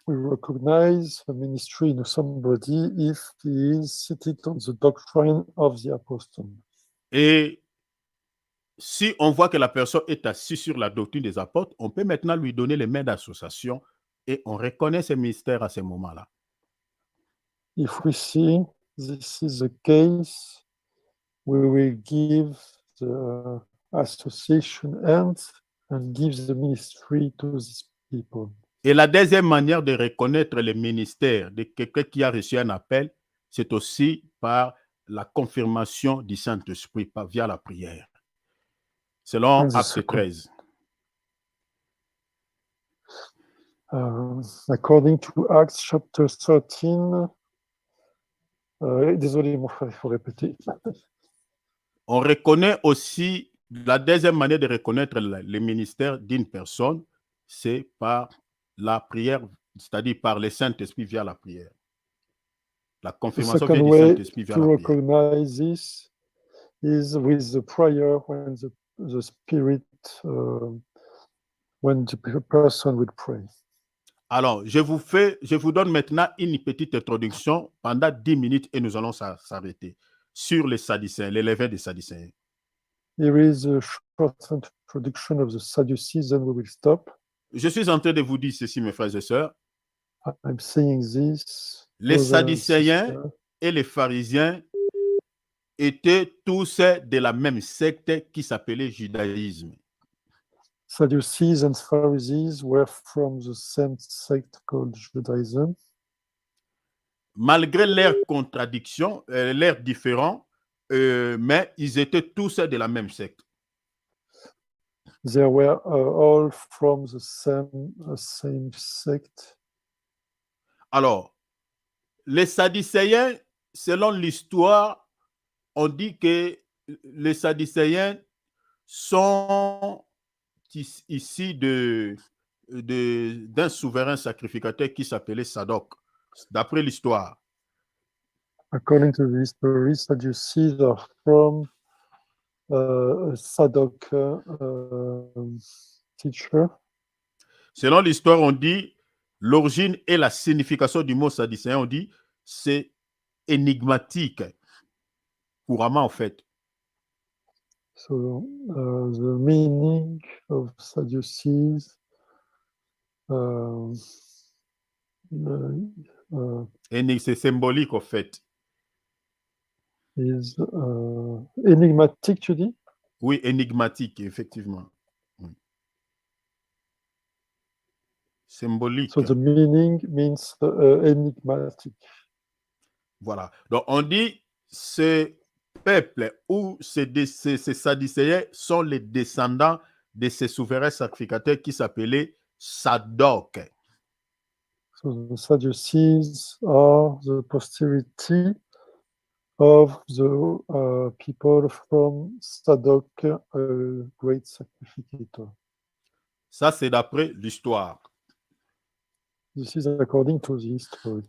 We recognize the ministry in somebody if he is seated on the doctrine of the apostle. Et si on voit que la personne est assise sur la doctrine des apôtres, on peut maintenant lui donner les mains d'association et on reconnaît ses ministères à ce moment-là. If we see this is the case, we will give the association hands and give the ministry to these people. Et la deuxième manière de reconnaître le ministère de quelqu'un qui a reçu un appel, c'est aussi par la confirmation du Saint-Esprit, via la prière. Selon Acte 13. According to Acts chapter 13, désolé mon frère, il faut répéter. On reconnaît aussi, la deuxième manière de reconnaître le ministère d'une personne, c'est par la prière, c'est-à-dire par le Saint-Esprit via la prière. La confirmation vient du Saint-Esprit via la prière. To recognize this is with the prayer when the Spirit, when the person will pray. Alors, je vous donne maintenant une petite introduction pendant 10 minutes et nous allons s'arrêter sur les Sadducéens, les levains des Sadducéens. Here is a short introduction of the Sadducees, and we will stop. Je suis en train de vous dire ceci, mes frères et sœurs. I'm saying this. Les Sadducéens et les pharisiens étaient tous de la même secte qui s'appelait judaïsme. Sadducees and Pharisees were from the same sect called Judaism. Malgré leurs contradictions, leurs différends, mais ils étaient tous de la même secte. They were all from the same sect. Alors, les Sadducéens, selon l'histoire, on dit que les Sadducéens sont ici d'un souverain sacrificateur qui s'appelait Sadoc, d'après l'histoire. According to the history, Sadducees are from Sadok teacher. Selon l'histoire, on dit l'origine et la signification du mot sadducéen, on dit c'est énigmatique, couramment en fait. So the meaning of Sadducees C'est symbolique en fait. is enigmatic, tu dis? Oui, énigmatique, effectivement. Oui. Symbolique. So the meaning means enigmatic. Voilà. Donc on dit ce peuple ou ces Sadducéens sont les descendants de ces souverains sacrificateurs qui s'appelaient Sadoc. So the Sadducees are the posterity of the people from Sadok, a great sacrificator. Ça, c'est d'après l'histoire. This is according to the history.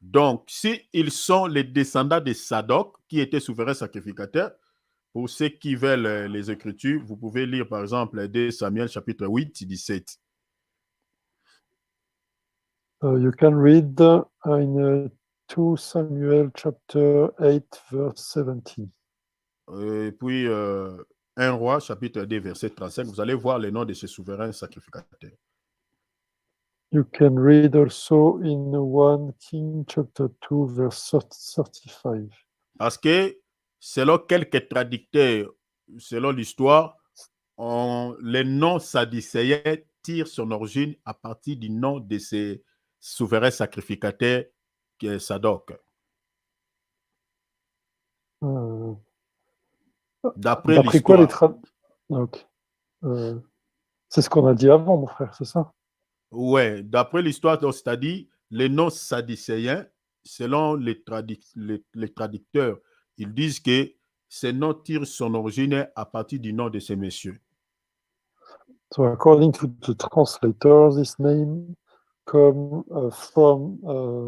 Donc, s'ils sont les descendants de Sadoc, qui était souverain sacrificateur, pour ceux qui veulent les Écritures, vous pouvez lire par exemple 2 Samuel chapitre 8, 17. You can read in 2 Samuel chapter 8 verse 17. Et puis 1 Roi chapitre 2 verset 35, vous allez voir les noms de ces souverains sacrificateurs. You can read also in 1 King chapter 2 verse 35. Parce que selon quelques traducteurs, selon l'histoire, les noms sadducéens tirent son origine à partir du nom de ces souverains sacrificateurs qui est Sadoc. D'après quoi les l'histoire. Okay. C'est ce qu'on a dit avant, mon frère, c'est ça? Ouais, d'après l'histoire, c'est-à-dire les noms sadducéens, selon les traducteurs, ils disent que ces noms tirent son origine à partir du nom de ces messieurs. So according to the translators, this name come from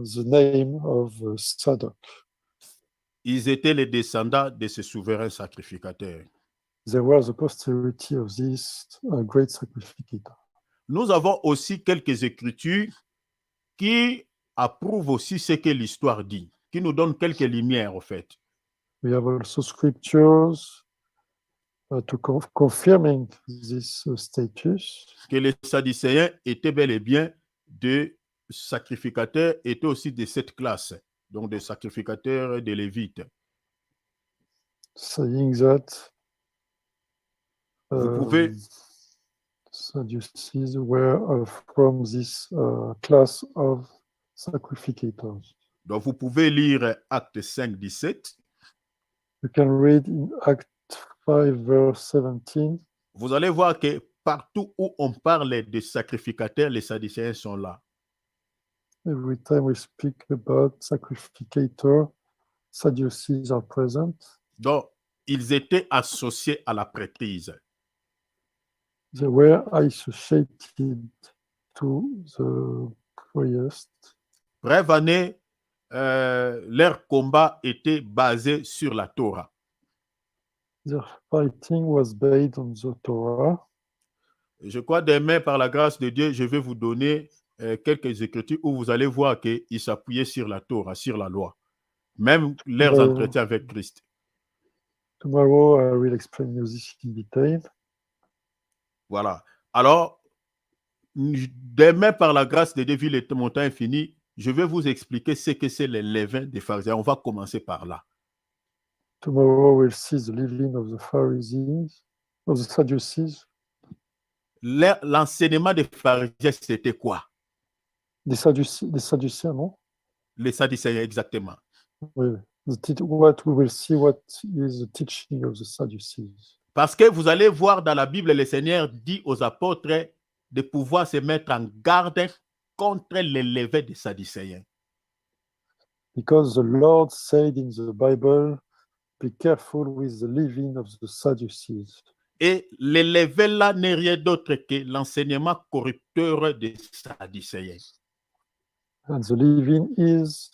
the name of Sadok. Ils étaient les descendants de ces souverains sacrificateurs. They were the posterity of this great sacrificator. Nous avons aussi quelques écritures qui approuvent aussi ce que l'histoire dit, qui nous donnent quelques lumières, en fait. We have also scriptures to confirming this status. Que les Sadducéens étaient bel et bien des sacrificateurs, étaient aussi de cette classe, donc des sacrificateurs et des Lévites. Saying that vous pouvez Sadducees were from this class of sacrificators. Donc vous pouvez lire Acte 5, 17. You can read in Act 5, verse 17. Vous allez voir que partout où on parle de sacrificateurs, les Sadducéens sont là. Every time we speak about sacrificator, Sadducees are present. Donc, ils étaient associés à la prêtrise. They were associated to the priest. Bref année, leur combat était basé sur la Torah. Their fighting was based on the Torah. Je crois demain, par la grâce de Dieu, je vais vous donner quelques écritures où vous allez voir qu'ils s'appuyaient sur la Torah, sur la loi. Même leurs entretiens avec Christ. Tomorrow, I will explain you this in detail. Voilà. Alors, demain, par la grâce de Dieu, vu le mon temps est fini, je vais vous expliquer ce que c'est les levains des pharisiens. On va commencer par là. Tomorrow we'll see the leaven of the Pharisees, of the Sadducees. l'enseignement des pharisiens, c'était quoi? Des Sadduciens, non? Les Sadducéens, exactement. Oui, oui. What we will see, what is the teaching of the Sadducees. Parce que vous allez voir dans la Bible, le Seigneur dit aux apôtres de pouvoir se mettre en garde contre les levées des Sadducéens. Because the Lord said in the Bible, be careful with the leaven of the Sadducees. Et les levées là n'est rien d'autre que l'enseignement corrupteur des Sadducéens. And the leaven is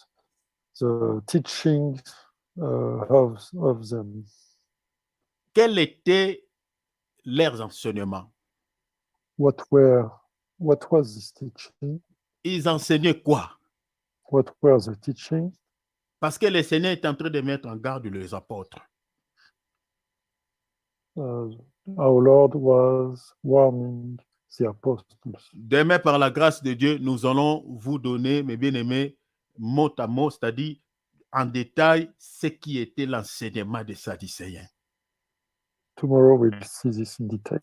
the teaching of them. Quels étaient leurs enseignements? What was this teaching? Ils enseignaient quoi? What were the teaching? Parce que le Seigneur est en train de mettre en garde les apôtres. Our Lord was warning the apostles. Demain, par la grâce de Dieu, nous allons vous donner, mes bien-aimés, mot à mot, c'est-à-dire en détail, ce qui était l'enseignement des Sadducéens. Tomorrow we'll see this in detail.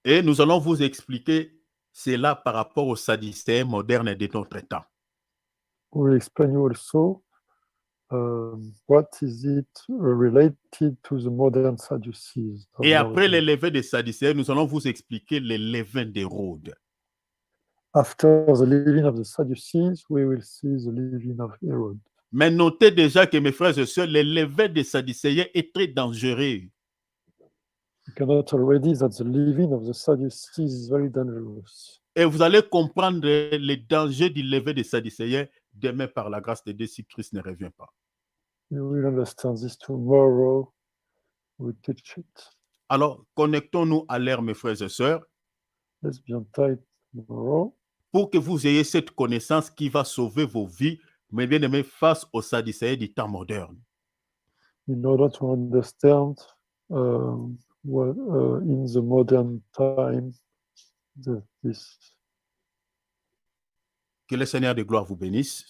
Et nous allons vous expliquer cela par rapport aux Sadducéens modernes de notre temps. We'll explain you also what is it related to the modern Sadducees. Et après les levées des Sadducéens, nous allons vous expliquer les levains d'Hérode. After the leaven of the Sadducees, we will see the leaven of Herod. Mais notez déjà que mes frères et sœurs, les levains des Sadducéens est très dangereux. You can note already that the leaven of the Sadducees is very dangerous. Et vous allez comprendre les dangers du lever des Sadducéens demain par la grâce de Dieu si Christ ne revient pas. You will understand this tomorrow. We'll teach it. Alors, connectons-nous à l'ère, mes frères et sœurs, Let's be on time tomorrow. pour que vous ayez cette connaissance qui va sauver vos vies, mes bien-aimés, face aux Sadducéens du temps moderne. In order to understand what in the modern time this Que le Seigneur de gloire vous bénisse.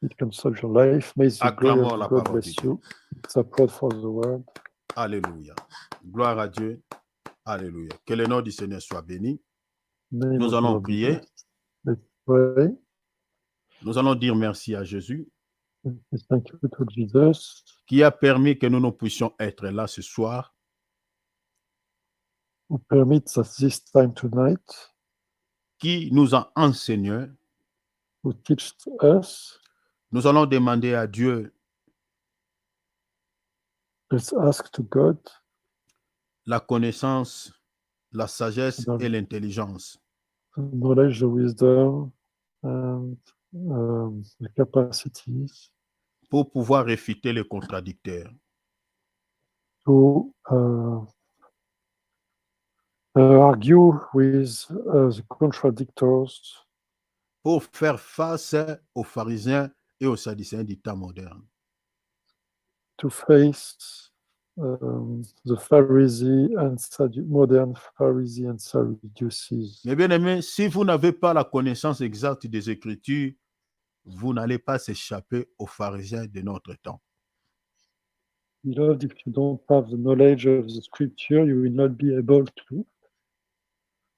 it can save your life. May the glory Acclamons la of God parole de bless Dieu. you. It's a prayer for the world. Alléluia. Gloire à Dieu. Alléluia. Que le nom du Seigneur soit béni. Name Nous of allons God be prier. blessed. Let's pray. Nous allons dire merci à Jésus We thank you to Jesus qui a permis que nous puissions être là ce soir. who permits us this time tonight, Qui nous a enseigné. who teaches us. Nous allons demander à Dieu Let's ask to God la connaissance, la sagesse Amen. et l'intelligence knowledge, the wisdom, and the capacities pour pouvoir réfuter les contradicteurs. to argue with the contradictors, Pour faire face aux pharisiens et aux sadducéens du temps moderne. to face the Pharisee and modern Pharisee and Sadducees. Mais bien aimés, si vous n'avez pas la connaissance exacte des Écritures, vous n'allez pas s'échapper aux pharisiens de notre temps. Beloved, if you don't have the knowledge of the Scripture, you will not be able to.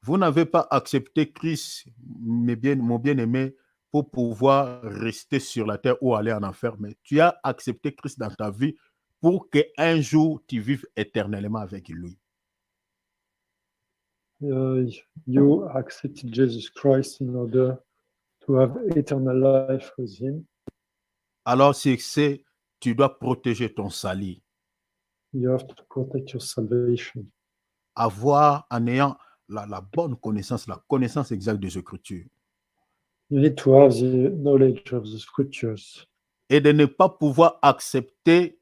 Vous n'avez pas accepté Christ, mon bien-aimé, pour pouvoir rester sur la terre ou aller en enfer, mais tu as accepté Christ dans ta vie pour qu'un jour tu vives éternellement avec lui. You accepted Jesus Christ in order to have eternal life with Him. Alors, tu dois protéger ton salut. You have to protect your salvation. En ayant la bonne connaissance, la connaissance exacte des Écritures. You need to have the knowledge of the Scriptures. Et de ne pas pouvoir accepter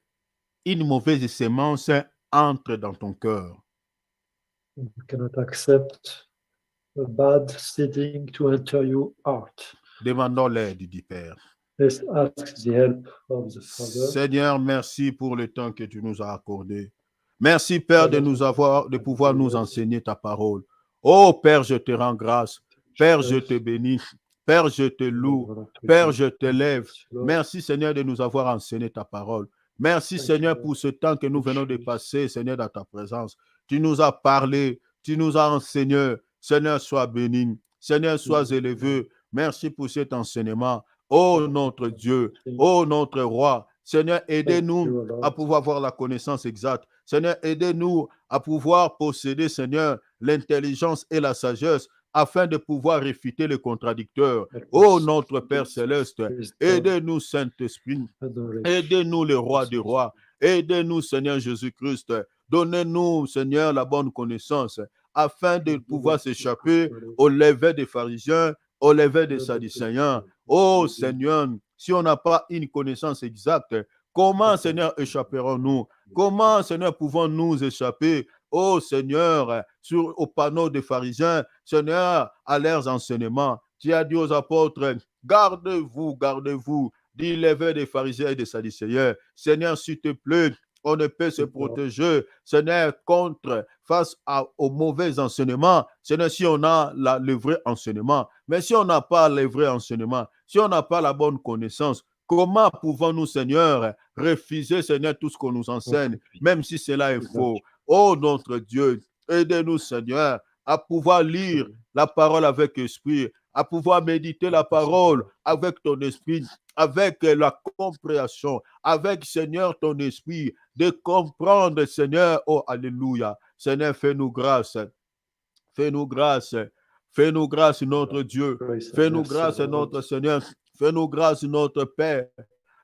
une mauvaise sémence entre dans ton cœur. You cannot accept a bad seeding to enter your heart. Demandons l'aide du Père. Let's ask the help of the Father. Seigneur, merci pour le temps que tu nous as accordé. Merci, Père, de pouvoir nous enseigner ta parole. Oh, Père, je te rends grâce. Père, je te bénis. Père, je te loue. Père, je te lève. Merci, Seigneur, de nous avoir enseigné ta parole. Merci, Seigneur, pour ce temps que nous venons de passer, Seigneur, dans ta présence. Tu nous as parlé, tu nous as enseigné. Seigneur, sois béni. Seigneur, sois élevé. Merci pour cet enseignement. Oh notre Dieu, oh notre roi, Seigneur, aidez-nous à pouvoir avoir la connaissance exacte. Seigneur, aidez-nous à pouvoir posséder, Seigneur, l'intelligence et la sagesse afin de pouvoir réfuter les contradicteurs. Oh notre Père céleste, aidez-nous, Saint-Esprit. Aidez-nous, le roi des rois. Aidez-nous, Seigneur Jésus-Christ. Donnez-nous, Seigneur, la bonne connaissance afin de pouvoir s'échapper au lever des pharisiens, au lever des sadducéens. Oh Seigneur, si on n'a pas une connaissance exacte, comment, Seigneur, échapperons-nous? Comment, Seigneur, pouvons-nous échapper, oh Seigneur, au panneau des pharisiens, Seigneur, à leurs enseignements? Tu as dit aux apôtres, gardez-vous, gardez-vous du lever des pharisiens et des sadducéens. Seigneur, s'il te plaît, on ne peut se protéger, Seigneur, face aux mauvais enseignements. Seigneur, si on a le vrai enseignement, mais si on n'a pas le vrai enseignement, si on n'a pas la bonne connaissance, comment pouvons-nous, Seigneur, refuser, Seigneur, tout ce qu'on nous enseigne, même si cela est faux? Oh, notre Dieu, aidez-nous, Seigneur, à pouvoir lire la parole avec esprit, à pouvoir méditer la parole avec ton esprit, avec la compréhension, avec, Seigneur, ton esprit, de comprendre, Seigneur. Oh, alléluia. Seigneur, fais-nous grâce. Fais-nous grâce. Fais-nous grâce, notre Dieu. Fais-nous grâce, notre Seigneur. Fais-nous grâce, notre Père.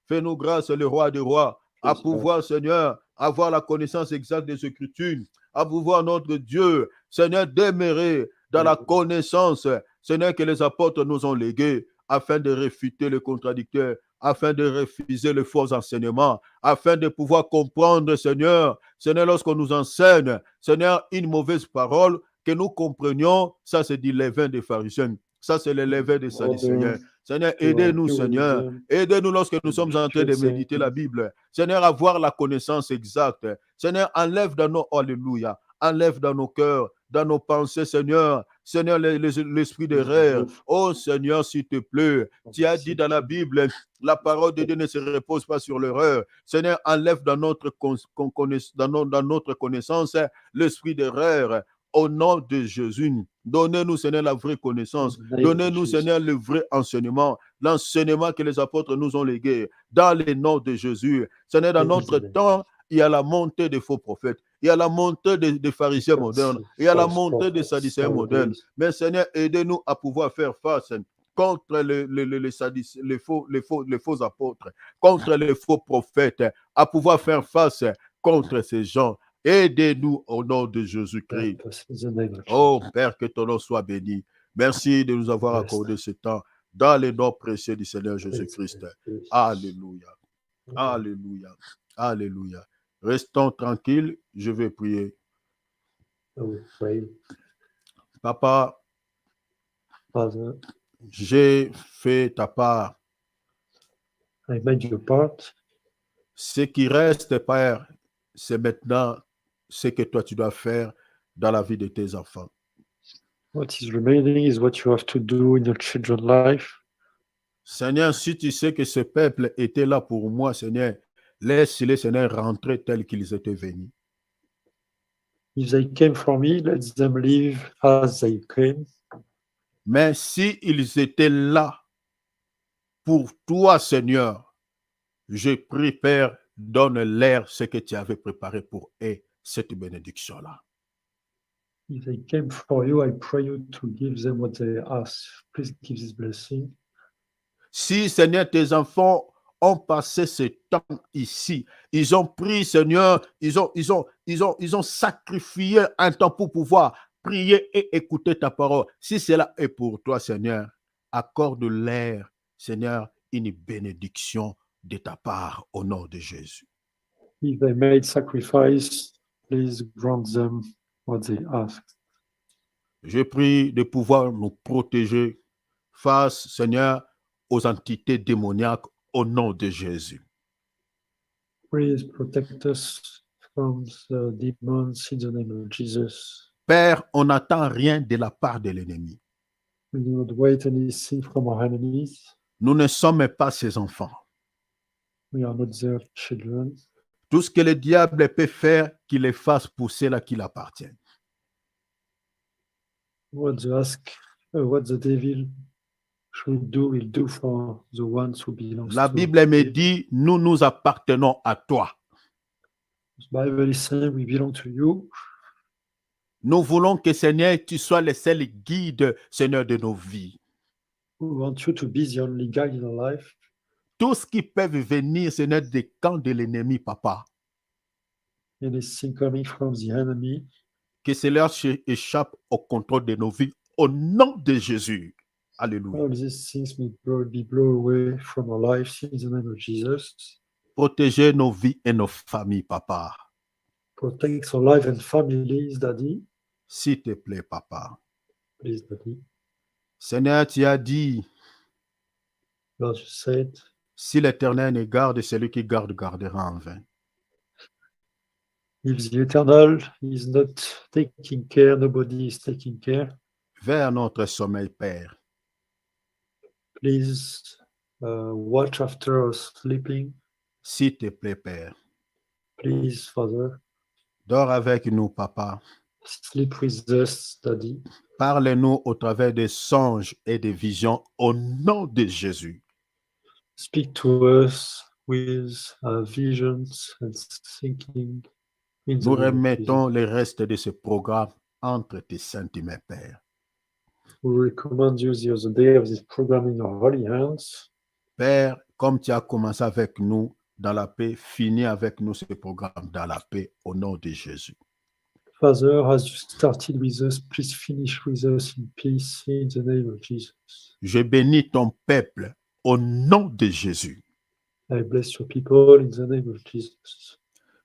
Fais-nous grâce, le roi des rois, à pouvoir, Seigneur, avoir la connaissance exacte des Écritures, à pouvoir, notre Dieu, Seigneur, demeurer dans la connaissance, Seigneur, que les apôtres nous ont léguée, afin de réfuter les contradicteurs, afin de refuser les faux enseignements, afin de pouvoir comprendre, Seigneur, lorsqu'on nous enseigne, Seigneur, une mauvaise parole, que nous comprenions, ça c'est du levain des pharisiens, ça c'est le levain des sadducéens. Seigneur, aidez-nous, Seigneur. Aidez-nous lorsque nous sommes en train de méditer la Bible. Seigneur, avoir la connaissance exacte. Seigneur, enlève dans nos, alléluia, enlève dans nos cœurs, dans nos pensées, Seigneur. Seigneur, l'esprit d'erreur. Oh Seigneur, s'il te plaît, tu as dit dans la Bible, la parole de Dieu ne se repose pas sur l'erreur. Seigneur, enlève dans notre connaissance l'esprit d'erreur. Au nom de Jésus, donnez-nous, Seigneur, la vraie connaissance. Donnez-nous, Seigneur, le vrai enseignement, l'enseignement que les apôtres nous ont légué dans le nom de Jésus. Seigneur, dans notre temps, il y a la montée des faux prophètes. Il y a la montée des pharisiens modernes. Il y a la montée des sadducéens modernes. Mais Seigneur, aidez-nous à pouvoir faire face contre les faux apôtres, contre les faux prophètes, à pouvoir faire face contre ces gens. Aidez-nous au nom de Jésus-Christ. Oh Père, que ton nom soit béni. Merci de nous avoir accordé ce temps dans le nom précieux du Seigneur Jésus-Christ. Alléluia. Alléluia. Alléluia. Restons tranquilles, je vais prier. Papa, j'ai fait ta part. I made your part. Ce qui reste, Père, c'est maintenant ce que toi tu dois faire dans la vie de tes enfants. What is remaining is what you have to do in your children's life. Seigneur, si tu sais que ce peuple était là pour moi, Seigneur, laisse-les, Seigneur, rentrer tels qu'ils étaient venus. If they came for me, let them leave as they came. Mais si ils étaient là pour toi, Seigneur, je prie, Père, donne-leur ce que tu avais préparé pour eux, cette bénédiction-là. If they came for you, I pray you to give them what they ask. Please give this blessing. Si, Seigneur, tes enfants ont passé ce temps ici, ils ont pris, Seigneur, ils ont sacrifié un temps pour pouvoir prier et écouter ta parole. Si cela est pour toi, Seigneur, accorde-leur, Seigneur, une bénédiction de ta part au nom de Jésus. If they made sacrifice, please grant them what they asked. Je prie de pouvoir nous protéger face, Seigneur, aux entités démoniaques au nom de Jésus. Please protect us from the demons in the name of Jesus. Père, on n'attend rien de la part de l'ennemi. We do not wait anything from our enemies. Nous ne sommes pas ses enfants. We are not their children. Tout ce que le diable peut faire, qu'il les fasse pour cela qui l'appartient. what the devil should do, will do for the ones who belong La to Bible me him. dit, nous nous appartenons à toi. The Bible is saying we belong to you. Nous voulons que, Seigneur, tu sois le seul guide, Seigneur, de nos vies. We want you to be the only guide in our life. Tout ce qui peut venir, Seigneur, des camps de l'ennemi, Papa, Anything coming from the enemy, que cela échappe au contrôle de nos vies, au nom de Jésus. Alléluia. all these things will be blown away from our lives in the name of Jesus. Protégez nos vies et nos familles, Papa. Protect our life and families, Daddy. S'il te plaît, Papa. Please, Daddy. Seigneur, tu as dit, Lord, you said, si l'Éternel ne garde, celui qui garde gardera en vain. if the eternal is not taking care, nobody is taking care. Vers notre sommeil, Père. Please watch after us sleeping. S'il te plaît, Père. Please, Father, Dors avec nous, Papa. sleep with us, Daddy. Parle-nous au travers des songes et des visions au nom de Jésus. Speak to us with visions and thinking. In the Nous name of remettons le reste de ce programme entre tes saintes mains, Père. Jesus. We recommend you the other day of this program in your holy hands. Père, comme tu as commencé avec nous dans la paix, finis avec nous ce programme dans la paix au nom de Jésus. Father, as you started with us, please finish with us in peace in the name of Jesus. Je bénis ton peuple au nom de Jésus. I bless your people in the name of Jesus.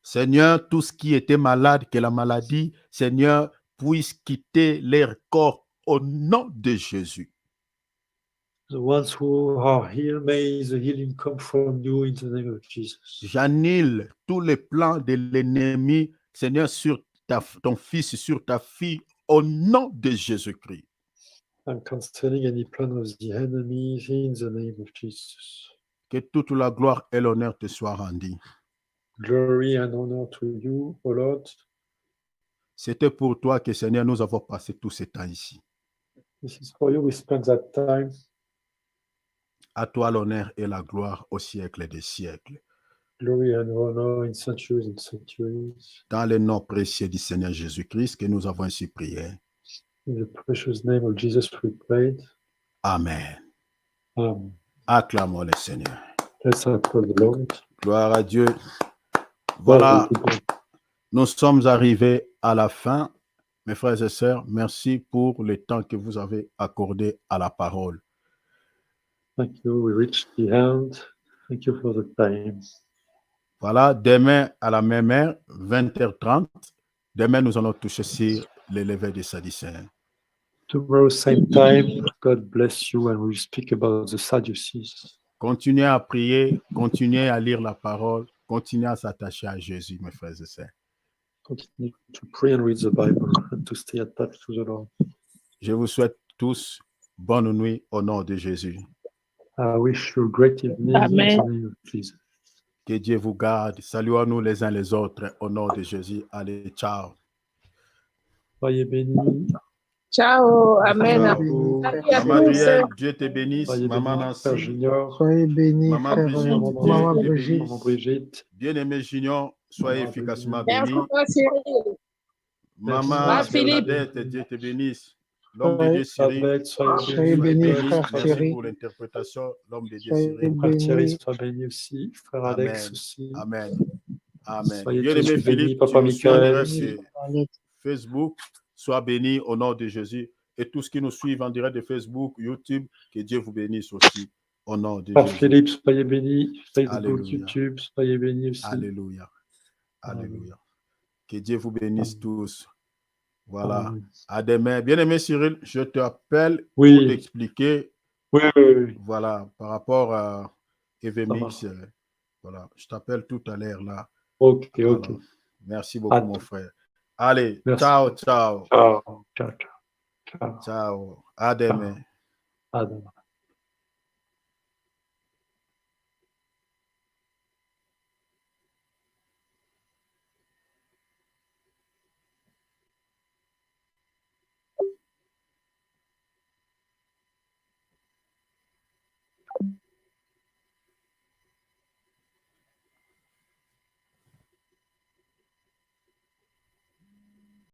Seigneur, tout ce qui était malade, que la maladie, Seigneur, puisse quitter leur corps au nom de Jésus. The ones who are here, may the healing come from you in the name of Jesus. J'annule tous les plans de l'ennemi, Seigneur, sur ton fils, sur ta fille, au nom de Jésus-Christ. I'm canceling any plan of the enemy in the name of Jesus. Que toute la gloire et l'honneur te soient rendus. Glory and honor to you, O Lord. C'était pour toi que, Seigneur, nous avons passé tout ce temps ici. This is for you. We spend that time. À toi l'honneur et la gloire au siècle des siècles. Glory and honor in centuries and centuries. Dans le nom précieux du Seigneur Jésus-Christ que nous avons ainsi prié. In the precious name of Jesus we prayed. Amen. Amen. Acclamons le Seigneur. Let's applaud the Lord. Gloire à Dieu. Voilà, Glory to God. nous sommes arrivés à la fin. Mes frères et sœurs, merci pour le temps que vous avez accordé à la parole. Thank you. We reached the end. Thank you for the time. Voilà, demain à la même heure, 20h30, demain nous allons toucher sur les levées des Sadducéens. Tomorrow, same time. God bless you, and we'll speak about the Sadducees. Continuez à prier, continuez à lire la parole, continuez à s'attacher à Jésus, mes frères et sœurs. Continue to pray and read the Bible and to stay attached to the Lord. Je vous souhaite tous bonne nuit au nom de Jésus. I wish you a great evening Amen. in the name of Jesus. Que Dieu vous garde. Saluons-nous les uns les autres au nom de Jésus. Allez, ciao. Soyez bénis. Ciao, Amen. Ciao. Salut à Maman tous. Adrienne, Dieu te bénisse. Soyez Maman bénis, Père Nancy, Junior. Soyez bénis, Maman frère Brigitte, Maman Dieu Maman te Brigitte. Maman bénisse. Brigitte. Bien-aimé Junior, soyez Maman efficacement Merci, bénis. moi, Cyril. Maman Merci, Philippe. Bernadette, Dieu te bénisse. L'homme de Dieu, Cyril, Elisabeth, soyez Soyez bénis. bénis, Frère frère merci Thierry. pour l'interprétation. L'homme de Dieu, Soyez Cyril. Frère Thierry, bénis. sois béni aussi. Frère Alex Amen. aussi. Amen. Amen. Soyez Bien-aimé tous bénis. Philippe, Papa tu nous suis en Michael. direct sur Facebook. Sois béni au nom de Jésus. Et tous qui nous suivent en direct de Facebook, YouTube, que Dieu vous bénisse aussi au nom de Frère Jésus. Philippe, soyez bénis. Facebook, Alléluia. YouTube, soyez bénis aussi. Alléluia. Amen. Alléluia. Que Dieu vous bénisse Amen. tous. Voilà. Amen. À demain. Bien-aimé Cyril, je t'appelle pour Oui, t'expliquer, oui, oui, oui. voilà, par rapport à Ça EVMix. va. Voilà. Je t'appelle tout à l'heure là. Ok, Voilà. ok. Merci beaucoup, À mon tout. frère. Allez, Merci. ciao, ciao. Ciao, ciao, ciao. Ciao. Ciao. À demain. À demain.